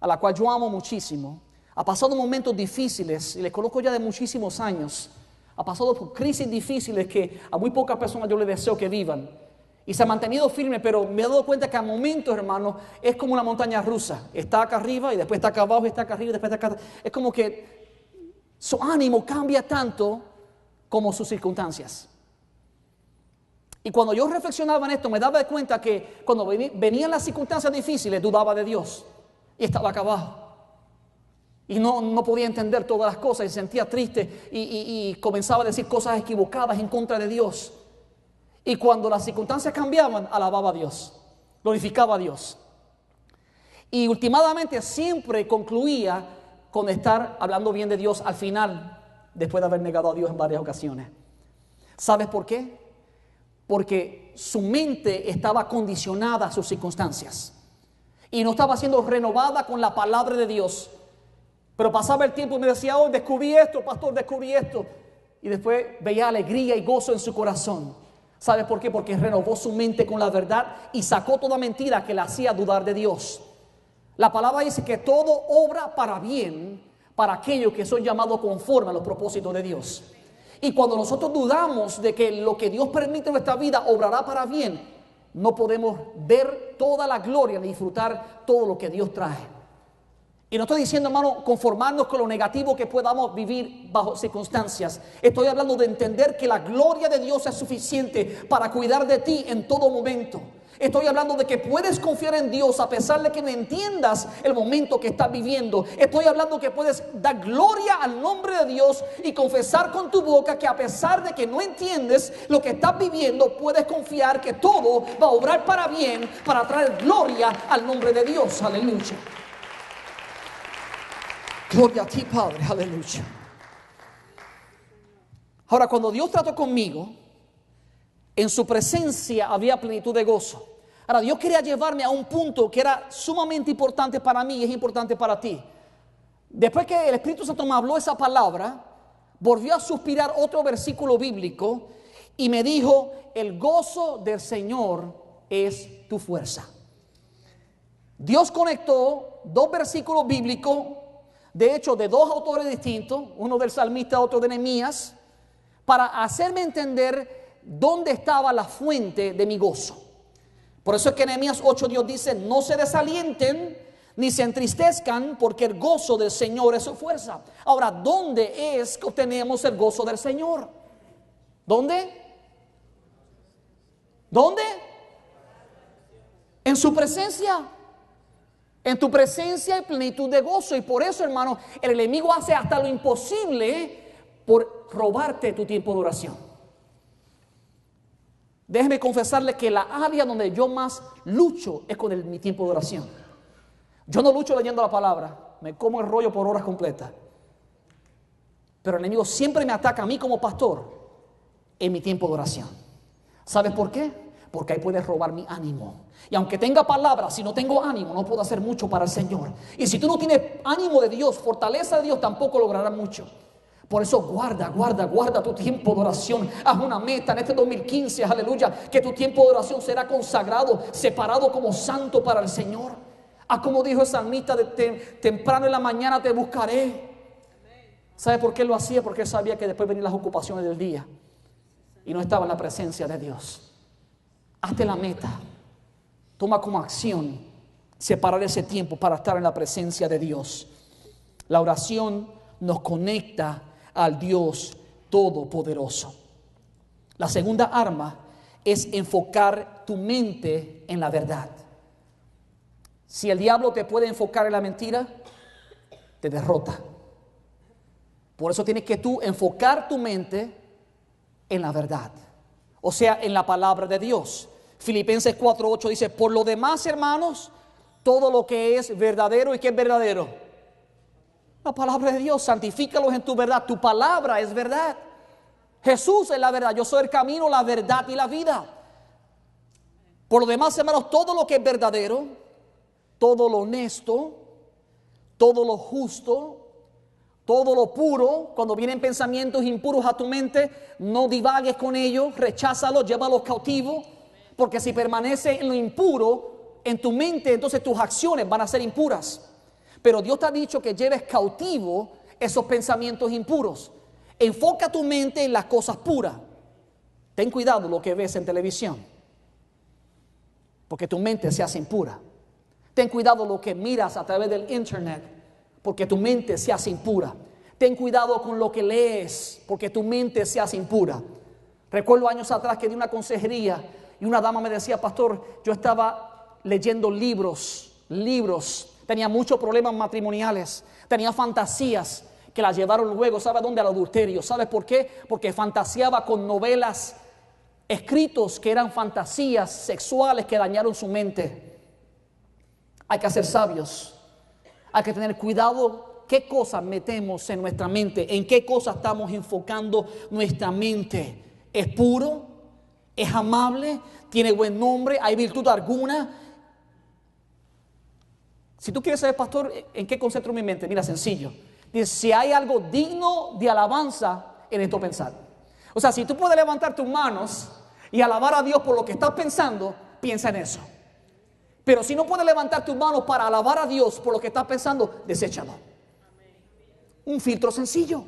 a la cual yo amo muchísimo, ha pasado momentos difíciles, y le conozco ya de muchísimos años, ha pasado por crisis difíciles que a muy pocas personas yo le deseo que vivan, y se ha mantenido firme, pero me he dado cuenta que a momentos, hermano, es como una montaña rusa, está acá arriba y después está acá abajo, está acá arriba y después está acá, es como que su ánimo cambia tanto como sus circunstancias. Y cuando yo reflexionaba en esto, me daba cuenta que cuando venían las circunstancias difíciles, dudaba de Dios y estaba acá abajo. Y no podía entender todas las cosas y se sentía triste y comenzaba a decir cosas equivocadas en contra de Dios. Y cuando las circunstancias cambiaban, alababa a Dios, glorificaba a Dios. Y últimamente siempre concluía con estar hablando bien de Dios al final, después de haber negado a Dios en varias ocasiones. ¿Sabes por qué? Porque su mente estaba condicionada a sus circunstancias y no estaba siendo renovada con la palabra de Dios. Pero pasaba el tiempo y me decía, oh, descubrí esto, pastor, descubrí esto. Y después veía alegría y gozo en su corazón. ¿Sabes por qué? Porque renovó su mente con la verdad y sacó toda mentira que le hacía dudar de Dios. La palabra dice que todo obra para bien para aquellos que son llamados conforme a los propósitos de Dios. Y cuando nosotros dudamos de que lo que Dios permite en nuestra vida obrará para bien, no podemos ver toda la gloria ni disfrutar todo lo que Dios trae. Y no estoy diciendo, hermano, conformarnos con lo negativo que podamos vivir bajo circunstancias. Estoy hablando de entender que la gloria de Dios es suficiente para cuidar de ti en todo momento. Estoy hablando de que puedes confiar en Dios a pesar de que no entiendas el momento que estás viviendo. Estoy hablando que puedes dar gloria al nombre de Dios y confesar con tu boca que a pesar de que no entiendes lo que estás viviendo, puedes confiar que todo va a obrar para bien, para traer gloria al nombre de Dios. Aleluya. Gloria a ti, Padre. Aleluya. Ahora, cuando Dios trató conmigo, en su presencia había plenitud de gozo. Ahora, Dios quería llevarme a un punto que era sumamente importante para mí y es importante para ti. Después que el Espíritu Santo me habló esa palabra, volvió a suspirar otro versículo bíblico y me dijo, el gozo del Señor es tu fuerza. Dios conectó dos versículos bíblicos, de hecho de dos autores distintos, uno del salmista, otro de Nehemías, para hacerme entender dónde estaba la fuente de mi gozo. Por eso es que en Nehemías 8 Dios dice, no se desalienten ni se entristezcan porque el gozo del Señor es su fuerza. Ahora, ¿dónde es que obtenemos el gozo del Señor? ¿Dónde? ¿Dónde? En su presencia. En tu presencia hay plenitud de gozo. Y por eso, hermano, el enemigo hace hasta lo imposible por robarte tu tiempo de oración. Déjeme confesarle que la área donde yo más lucho es con mi tiempo de oración. Yo no lucho leyendo la palabra, me como el rollo por horas completas. Pero el enemigo siempre me ataca a mí como pastor en mi tiempo de oración. ¿Sabes por qué? Porque ahí puedes robar mi ánimo. Y aunque tenga palabra, si no tengo ánimo, no puedo hacer mucho para el Señor. Y si tú no tienes ánimo de Dios, fortaleza de Dios, tampoco lograrás mucho. Por eso guarda tu tiempo de oración. Haz una meta en este 2015, aleluya, que tu tiempo de oración será consagrado, separado como santo para el Señor. Como dijo el salmista, temprano en la mañana te buscaré. ¿Sabe por qué lo hacía? Porque él sabía que después venían las ocupaciones del día y no estaba en la presencia de Dios. Hazte la meta, toma como acción separar ese tiempo para estar en la presencia de Dios. La oración nos conecta al Dios Todopoderoso. La segunda arma es enfocar tu mente en la verdad. Si el diablo te puede enfocar en la mentira, te derrota. Por eso tienes que tú enfocar tu mente en la verdad, o sea, en la palabra de Dios. Filipenses 4:8 dice, por lo demás, hermanos, todo lo que es verdadero. ¿Y qué es verdadero? La palabra de Dios. Santifícalos en tu verdad. Tu palabra es verdad. Jesús es la verdad. Yo soy el camino, la verdad y la vida. Por lo demás, hermanos, todo lo que es verdadero, todo lo honesto, todo lo justo, todo lo puro. Cuando vienen pensamientos impuros a tu mente, no divagues con ellos, recházalos, llévalos cautivos, porque si permanece en lo impuro, en tu mente, entonces tus acciones van a ser impuras. Pero Dios te ha dicho que lleves cautivo esos pensamientos impuros. Enfoca tu mente en las cosas puras. Ten cuidado lo que ves en televisión, porque tu mente se hace impura. Ten cuidado lo que miras a través del internet, porque tu mente se hace impura. Ten cuidado con lo que lees, porque tu mente se hace impura. Recuerdo años atrás que di una consejería y una dama me decía: pastor, yo estaba leyendo libros, tenía muchos problemas matrimoniales, tenía fantasías que la llevaron luego, ¿sabe a dónde? Al adulterio. ¿Sabe por qué? Porque fantaseaba con novelas, escritos que eran fantasías sexuales que dañaron su mente. Hay que ser sabios, hay que tener cuidado qué cosas metemos en nuestra mente, en qué cosas estamos enfocando nuestra mente. ¿Es puro? ¿Es amable? ¿Tiene buen nombre? ¿Hay virtud alguna? Si tú quieres saber, pastor, ¿en qué concentro mi mente? Mira, sencillo. Dice, si hay algo digno de alabanza, en esto pensar. O sea, si tú puedes levantar tus manos y alabar a Dios por lo que estás pensando, piensa en eso. Pero si no puedes levantar tus manos para alabar a Dios por lo que estás pensando, deséchalo. Un filtro sencillo.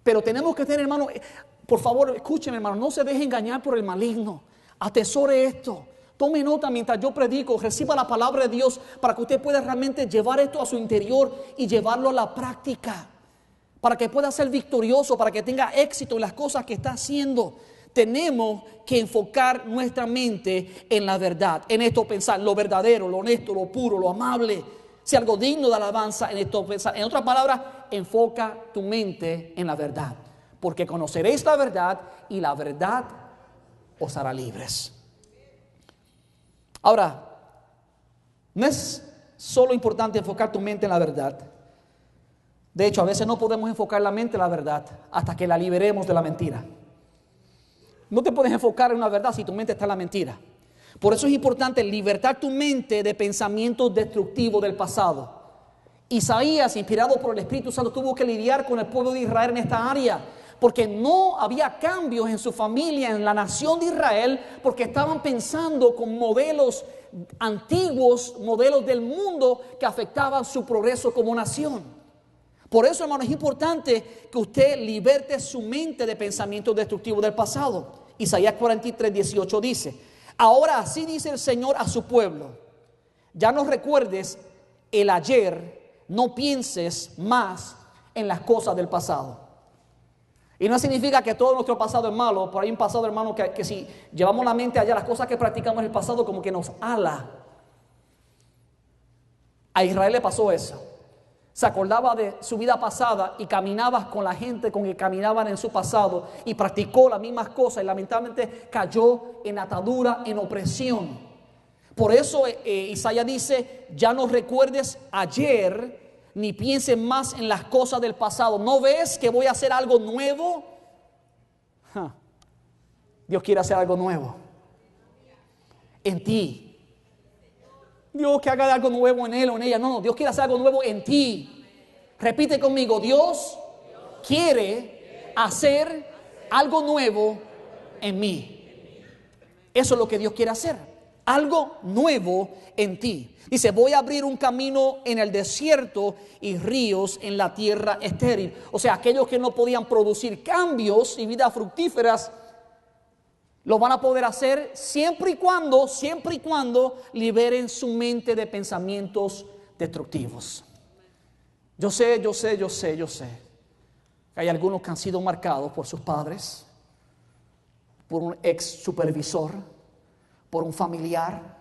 Pero tenemos que tener, hermano, por favor, escúcheme, hermano, no se deje engañar por el maligno. Atesore esto. Tome nota mientras yo predico, reciba la palabra de Dios para que usted pueda realmente llevar esto a su interior y llevarlo a la práctica. Para que pueda ser victorioso, para que tenga éxito en las cosas que está haciendo. Tenemos que enfocar nuestra mente en la verdad, en esto pensar, lo verdadero, lo honesto, lo puro, lo amable. Si algo digno de alabanza, en esto pensar. En otras palabras, enfoca tu mente en la verdad. Porque conoceréis la verdad y la verdad os hará libres. Ahora, no es solo importante enfocar tu mente en la verdad. De hecho, a veces no podemos enfocar la mente en la verdad hasta que la liberemos de la mentira. No te puedes enfocar en una verdad si tu mente está en la mentira. Por eso es importante libertar tu mente de pensamientos destructivos del pasado. Isaías, inspirado por el Espíritu Santo, tuvo que lidiar con el pueblo de Israel en esta área, porque no había cambios en su familia, en la nación de Israel, porque estaban pensando con modelos antiguos, modelos del mundo que afectaban su progreso como nación. Por eso, hermano, es importante que usted liberte su mente de pensamientos destructivos del pasado. Isaías 43, 18 dice: ahora así dice el Señor a su pueblo: ya no recuerdes el ayer, no pienses más en las cosas del pasado. Y no significa que todo nuestro pasado es malo. Por ahí un pasado, hermano, que si llevamos la mente allá, las cosas que practicamos en el pasado como que nos ala. A Israel le pasó eso. Se acordaba de su vida pasada y caminaba con la gente con que caminaban en su pasado y practicó las mismas cosas y lamentablemente cayó en atadura, en opresión. Por eso Isaías dice: ya no recuerdes ayer ni pienses más en las cosas del pasado. ¿No ves que voy a hacer algo nuevo? Dios quiere hacer algo nuevo en ti. Dios que haga algo nuevo en él o en ella. No, Dios quiere hacer algo nuevo en ti. Repite conmigo: Dios quiere hacer algo nuevo en mí. Eso es lo que Dios quiere hacer. Algo nuevo en ti. Dice: voy a abrir un camino en el desierto y ríos en la tierra estéril. O sea, aquellos que no podían producir cambios y vidas fructíferas, lo van a poder hacer siempre y cuando liberen su mente de pensamientos destructivos. Yo sé que hay algunos que han sido marcados por sus padres, por un ex supervisor, por un familiar,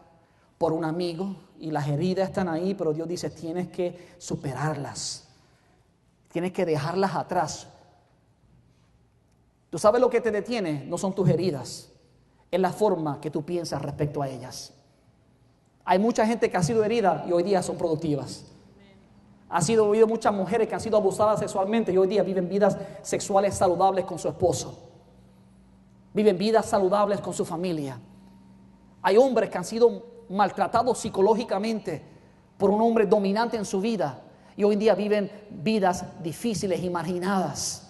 por un amigo, y las heridas están ahí, pero Dios dice: tienes que superarlas, tienes que dejarlas atrás. ¿Tú sabes lo que te detiene? No son tus heridas, es la forma que tú piensas respecto a ellas. Hay mucha gente que ha sido herida y hoy día son productivas. Ha habido muchas mujeres que han sido abusadas sexualmente y hoy día viven vidas sexuales saludables con su esposo. Viven vidas saludables con su familia. Hay hombres que han sido maltratados psicológicamente por un hombre dominante en su vida y hoy en día viven vidas difíciles y marginadas.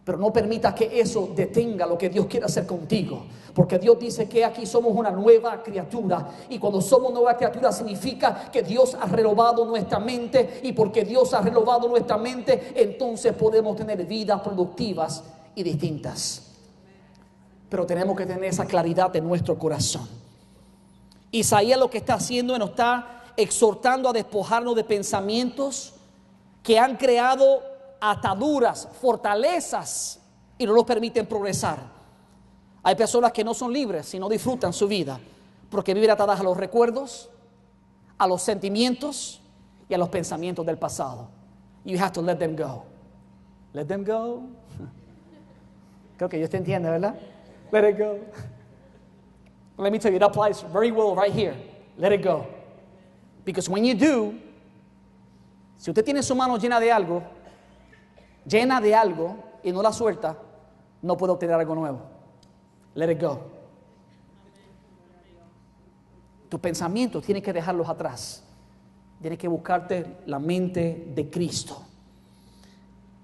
Pero no permita que eso detenga lo que Dios quiere hacer contigo. Porque Dios dice que aquí somos una nueva criatura. Y cuando somos nueva criatura significa que Dios ha renovado nuestra mente. Y porque Dios ha renovado nuestra mente, entonces podemos tener vidas productivas y distintas. Pero tenemos que tener esa claridad en nuestro corazón. Isaías lo que está haciendo, nos está exhortando a despojarnos de pensamientos que han creado ataduras, fortalezas y no nos permiten progresar. Hay personas que no son libres y no disfrutan su vida porque viven atadas a los recuerdos, a los sentimientos y a los pensamientos del pasado. You have to let them go. Let them go. Creo que Dios te entiende, ¿verdad? Let it go. Let me tell you, it applies very well right here. Let it go. Because when you do, si usted tiene su mano llena de algo y no la suelta, no puede obtener algo nuevo. Let it go. Tus pensamientos tienes que dejarlos atrás. Tienes que buscarte la mente de Cristo.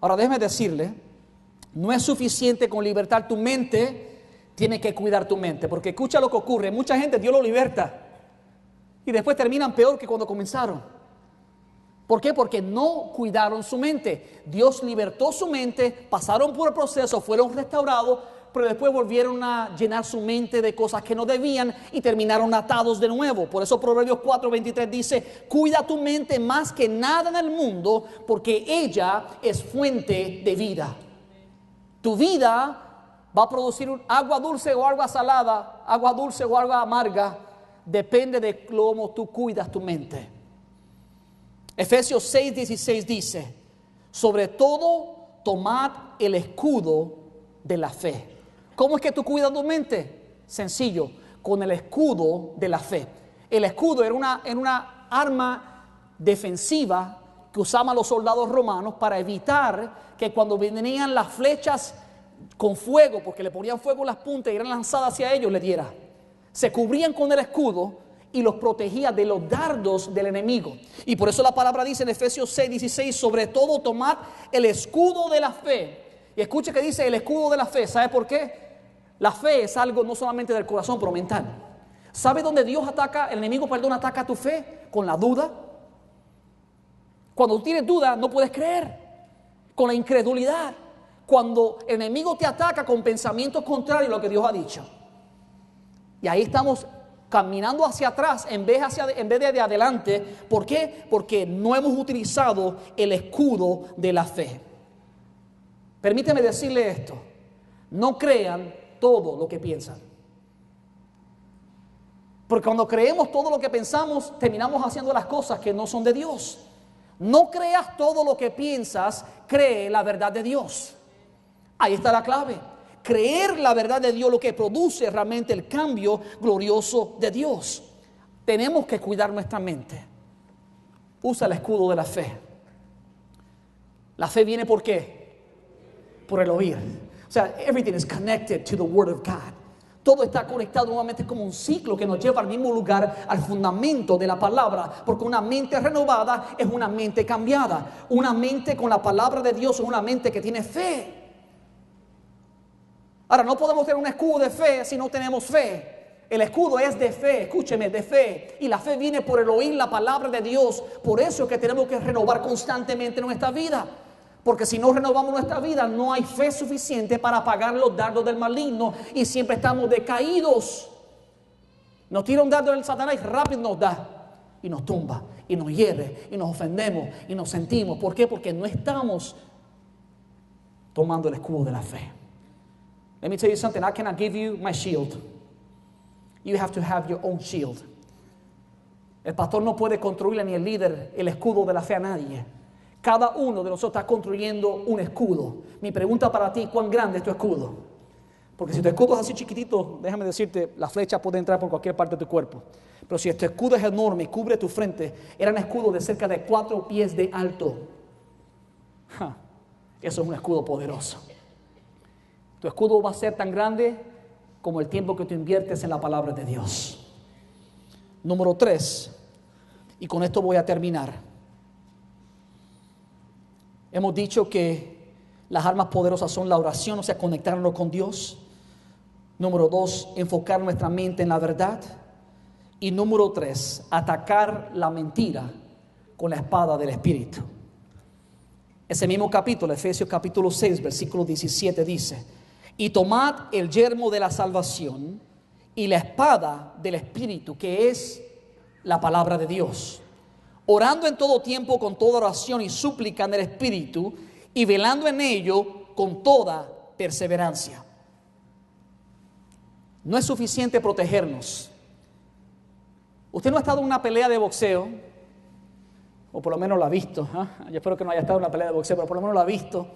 Ahora déjeme decirle, no es suficiente con libertar tu mente, tienes que cuidar tu mente. Porque escucha lo que ocurre, mucha gente Dios lo liberta y después terminan peor que cuando comenzaron. ¿Por qué? Porque no cuidaron su mente. Dios libertó su mente, pasaron por el proceso, fueron restaurados, pero después volvieron a llenar su mente de cosas que no debían y terminaron atados de nuevo. Por eso Proverbios 4:23 dice, cuida tu mente más que nada en el mundo, porque ella es fuente de vida. Tu vida va a producir agua dulce o agua salada, agua dulce o agua amarga, depende de cómo tú cuidas tu mente. Efesios 6:16 dice, sobre todo tomad el escudo de la fe. ¿Cómo es que tú cuidas tu mente? Sencillo, con el escudo de la fe. El escudo era una arma defensiva que usaban los soldados romanos para evitar que cuando venían las flechas con fuego, porque le ponían fuego en las puntas y eran lanzadas hacia ellos, le diera. Se cubrían con el escudo y los protegía de los dardos del enemigo. Y por eso la palabra dice en Efesios 6:16, sobre todo tomad el escudo de la fe. Y escuche que dice el escudo de la fe. ¿Sabe por qué? La fe es algo no solamente del corazón, pero mental. ¿Sabe dónde Dios ataca, el enemigo, ataca tu fe? Con la duda. Cuando tú tienes duda, no puedes creer. Con la incredulidad. Cuando el enemigo te ataca con pensamientos contrarios a lo que Dios ha dicho. Y ahí estamos caminando hacia atrás en vez de adelante. ¿Por qué? Porque no hemos utilizado el escudo de la fe. Permíteme decirle esto. No crean todo lo que piensan. Porque cuando creemos todo lo que pensamos, terminamos haciendo las cosas que no son de Dios. No creas todo lo que piensas, cree la verdad de Dios. Ahí está la clave. Creer la verdad de Dios, lo que produce realmente el cambio glorioso de Dios. Tenemos que cuidar nuestra mente. Usa el escudo de la fe. La fe viene ¿por qué? Por el oír. O sea, everything is connected to the word of God. Todo está conectado nuevamente como un ciclo que nos lleva al mismo lugar, al fundamento de la palabra. Porque una mente renovada es una mente cambiada. Una mente con la palabra de Dios es una mente que tiene fe. Ahora, no podemos tener un escudo de fe si no tenemos fe. El escudo es de fe, escúcheme, de fe. Y la fe viene por el oír la palabra de Dios. Por eso es que tenemos que renovar constantemente nuestra vida. Porque si no renovamos nuestra vida, no hay fe suficiente para apagar los dardos del maligno. Y siempre estamos decaídos. Nos tira un dardo del Satanás y rápido nos da. Y nos tumba, y nos hiere, y nos ofendemos, y nos sentimos. ¿Por qué? Porque no estamos tomando el escudo de la fe. Let me tell you something. I cannot give you my shield. You have to have your own shield. El pastor no puede construirle ni el líder el escudo de la fe a nadie. Cada uno de nosotros está construyendo un escudo. Mi pregunta para ti, ¿cuán grande es tu escudo? Porque si tu escudo es así chiquitito, déjame decirte, la flecha puede entrar por cualquier parte de tu cuerpo. Pero si tu escudo es enorme y cubre tu frente, era un escudo de cerca de 4 pies de alto. Eso es un escudo poderoso. Tu escudo va a ser tan grande como el tiempo que tú inviertes en la palabra de Dios. Número 3, y con esto voy a terminar. Hemos dicho que Las armas poderosas son la oración, o sea, conectarnos con Dios. Número 2, enfocar nuestra mente en la verdad. Y número 3, atacar la mentira con la espada del Espíritu. Ese mismo capítulo, Efesios capítulo 6, versículo 17 dice: y tomad el yelmo de la salvación y la espada del Espíritu, que es la palabra de Dios, orando en todo tiempo con toda oración y súplica en el Espíritu, y velando en ello con toda perseverancia. No es suficiente protegernos. Usted no ha estado en una pelea de boxeo, o por lo menos lo ha visto, Yo espero que no haya estado en una pelea de boxeo, pero por lo menos lo ha visto.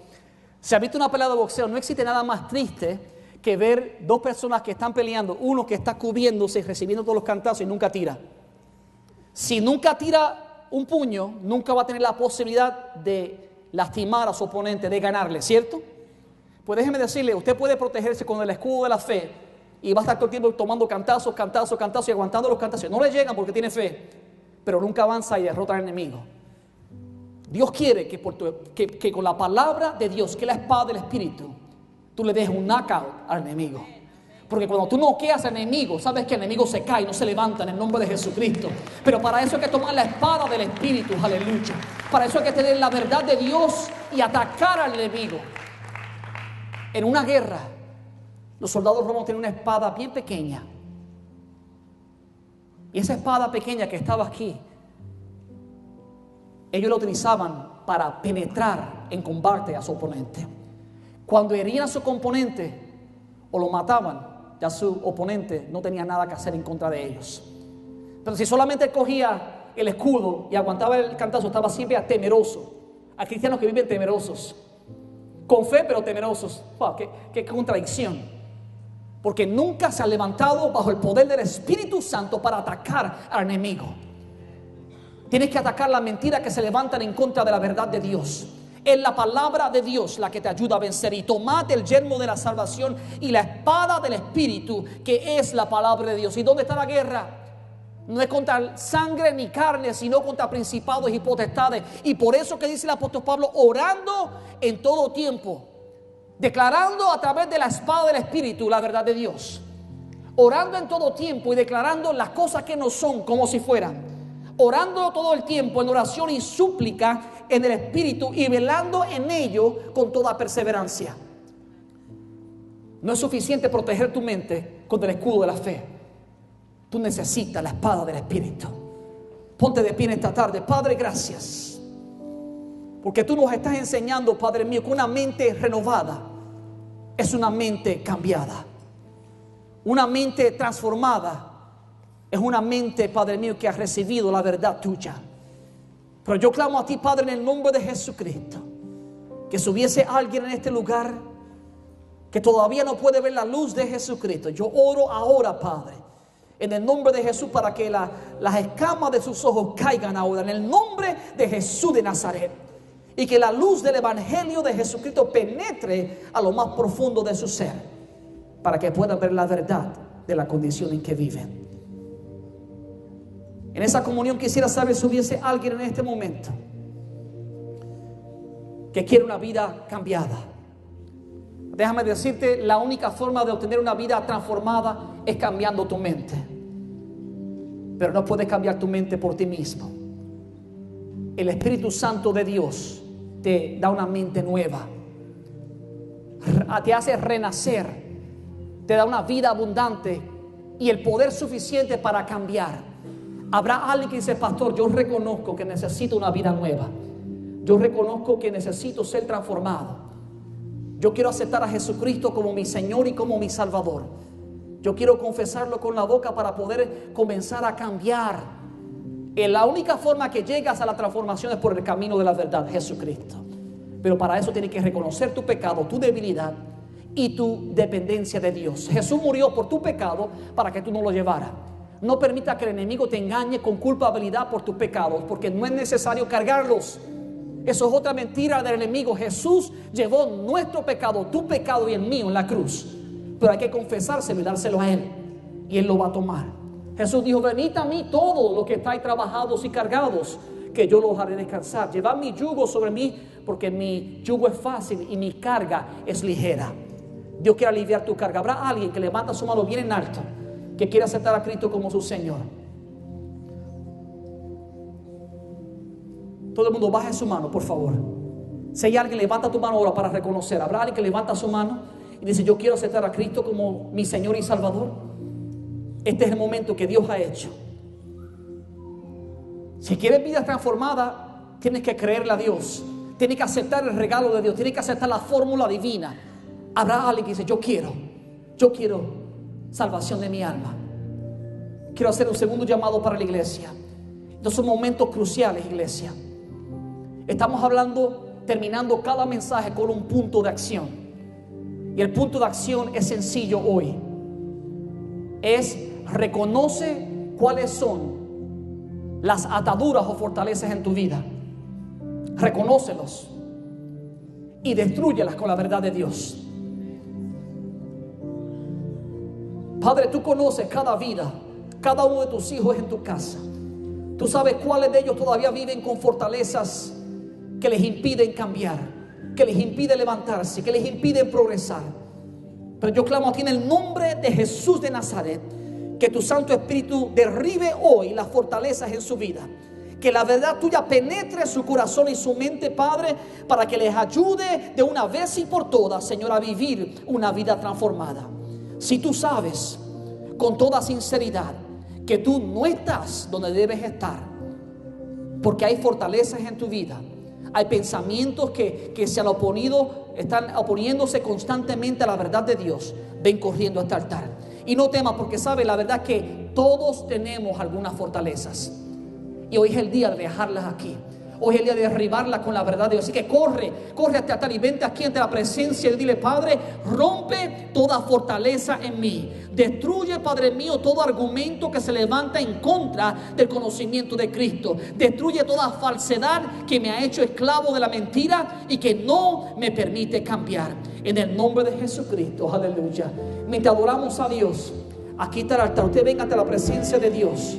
Si ha visto una pelea de boxeo, no existe nada más triste que ver dos personas que están peleando, uno que está cubriéndose y recibiendo todos los cantazos y nunca tira. Si nunca tira un puño, nunca va a tener la posibilidad de lastimar a su oponente, de ganarle, ¿cierto? Pues déjeme decirle, usted puede protegerse con el escudo de la fe y va a estar todo el tiempo tomando cantazos y aguantando los cantazos. No le llegan porque tiene fe, pero nunca avanza y derrota al enemigo. Dios quiere que con la palabra de Dios, que es la espada del Espíritu, tú le des un knockout al enemigo. Porque cuando tú noqueas al enemigo, sabes que el enemigo se cae y no se levanta en el nombre de Jesucristo. Pero para eso hay que tomar la espada del Espíritu, aleluya. Para eso hay que tener la verdad de Dios y atacar al enemigo. En una guerra, los soldados romanos tenían una espada bien pequeña. Y esa espada pequeña que estaba aquí, ellos la utilizaban para penetrar en combate a su oponente. Cuando herían a su oponente o lo mataban, ya su oponente no tenía nada que hacer en contra de ellos. Pero si solamente cogía el escudo y aguantaba el cantazo, estaba siempre temeroso. Hay cristianos que viven temerosos, con fe pero temerosos. Wow, qué contradicción. Porque nunca se ha levantado bajo el poder del Espíritu Santo para atacar al enemigo. Tienes que atacar las mentiras que se levantan en contra de la verdad de Dios. Es la palabra de Dios la que te ayuda a vencer. Y tomad el yelmo de la salvación y la espada del Espíritu, que es la palabra de Dios. ¿Y dónde está la guerra? No es contra sangre ni carne, sino contra principados y potestades. Y por eso que dice el apóstol Pablo, orando en todo tiempo, declarando a través de la espada del Espíritu la verdad de Dios. Orando en todo tiempo y declarando las cosas que no son como si fueran. Orando todo el tiempo en oración y súplica en el Espíritu y velando en ello con toda perseverancia. No es suficiente proteger tu mente con el escudo de la fe. Tú necesitas la espada del Espíritu. Ponte de pie en esta tarde. Padre, gracias. Porque tú nos estás enseñando, Padre mío, que una mente renovada es una mente cambiada. Una mente transformada es una mente, Padre mío, que ha recibido la verdad tuya. Pero yo clamo a ti, Padre, en el nombre de Jesucristo, que si hubiese alguien en este lugar que todavía no puede ver la luz de Jesucristo, yo oro ahora, Padre, en el nombre de Jesús, para que las escamas de sus ojos caigan ahora, en el nombre de Jesús de Nazaret, y que la luz del Evangelio de Jesucristo penetre a lo más profundo de su ser, para que puedan ver la verdad de la condición en que viven. En esa comunión quisiera saber si hubiese alguien en este momento que quiere una vida cambiada. Déjame decirte, la única forma de obtener una vida transformada es cambiando tu mente. Pero no puedes cambiar tu mente por ti mismo. El Espíritu Santo de Dios te da una mente nueva, te hace renacer, te da una vida abundante y el poder suficiente para cambiar. Habrá alguien que dice, pastor, yo reconozco que necesito una vida nueva. Yo reconozco que necesito ser transformado. Yo quiero aceptar a Jesucristo como mi Señor y como mi Salvador. Yo quiero confesarlo con la boca para poder comenzar a cambiar. La única forma que llegas a la transformación es por el camino de la verdad, Jesucristo. Pero para eso tienes que reconocer tu pecado, tu debilidad y tu dependencia de Dios. Jesús murió por tu pecado para que tú no lo llevaras. No permita que el enemigo te engañe con culpabilidad por tus pecados, porque no es necesario cargarlos. Eso es otra mentira del enemigo. Jesús llevó nuestro pecado, tu pecado y el mío en la cruz. Pero hay que confesárselo y dárselo a Él, y Él lo va a tomar. Jesús dijo, venid a mí todos los que estáis trabajados y cargados, que yo los haré descansar. Llevad mi yugo sobre mí, porque mi yugo es fácil y mi carga es ligera. Dios quiere aliviar tu carga. Habrá alguien que levanta su mano bien en alto, que quiere aceptar a Cristo como su Señor. Todo el mundo baje su mano, por favor. Si hay alguien, levanta tu mano ahora para reconocer. Habrá alguien que levanta su mano y dice: yo quiero aceptar a Cristo como mi Señor y Salvador. Este es el momento que Dios ha hecho. Si quieres vida transformada, tienes que creerle a Dios. Tienes que aceptar el regalo de Dios. Tienes que aceptar la fórmula divina. Habrá alguien que dice: yo quiero salvación de mi alma. Quiero hacer un segundo llamado para la iglesia. Estos son momentos cruciales, iglesia. Estamos hablando, terminando cada mensaje con un punto de acción. Y el punto de acción es sencillo hoy. Es: reconoce cuáles son las ataduras o fortalezas en tu vida. Reconócelos y destrúyelas con la verdad de Dios. Padre, tú conoces cada vida, cada uno de tus hijos en tu casa. Tú sabes cuáles de ellos todavía viven con fortalezas que les impiden cambiar, que les impiden levantarse, que les impiden progresar. Pero yo clamo a ti en el nombre de Jesús de Nazaret, que tu Santo Espíritu derribe hoy las fortalezas en su vida. Que la verdad tuya penetre su corazón y su mente, Padre, para que les ayude de una vez y por todas, Señor, a vivir una vida transformada. Si tú sabes con toda sinceridad que tú no estás donde debes estar, porque hay fortalezas en tu vida, hay pensamientos que se han oponido, están oponiéndose constantemente a la verdad de Dios, ven corriendo a este altar. Y no temas, porque sabes la verdad que todos tenemos algunas fortalezas. Y hoy es el día de dejarlas aquí. Hoy es el día de derribarlas con la verdad de Dios. Así que corre a este altar y vente aquí ante la presencia y dile: Padre, rompe toda fortaleza en mí. Destruye, Padre mío, todo argumento que se levanta en contra del conocimiento de Cristo. Destruye toda falsedad que me ha hecho esclavo de la mentira y que no me permite cambiar. En el nombre de Jesucristo, aleluya. Mientras adoramos a Dios, aquí está el altar. Usted venga ante la presencia de Dios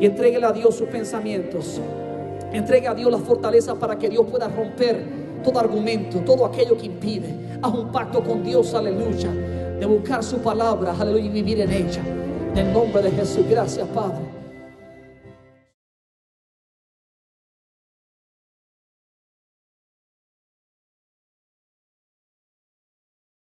y entréguele a Dios sus pensamientos. Entregue a Dios las fortalezas para que Dios pueda romper todo argumento, todo aquello que impide. Haz un pacto con Dios, aleluya, de buscar su palabra, aleluya, y vivir en ella. En el nombre de Jesús, gracias, Padre.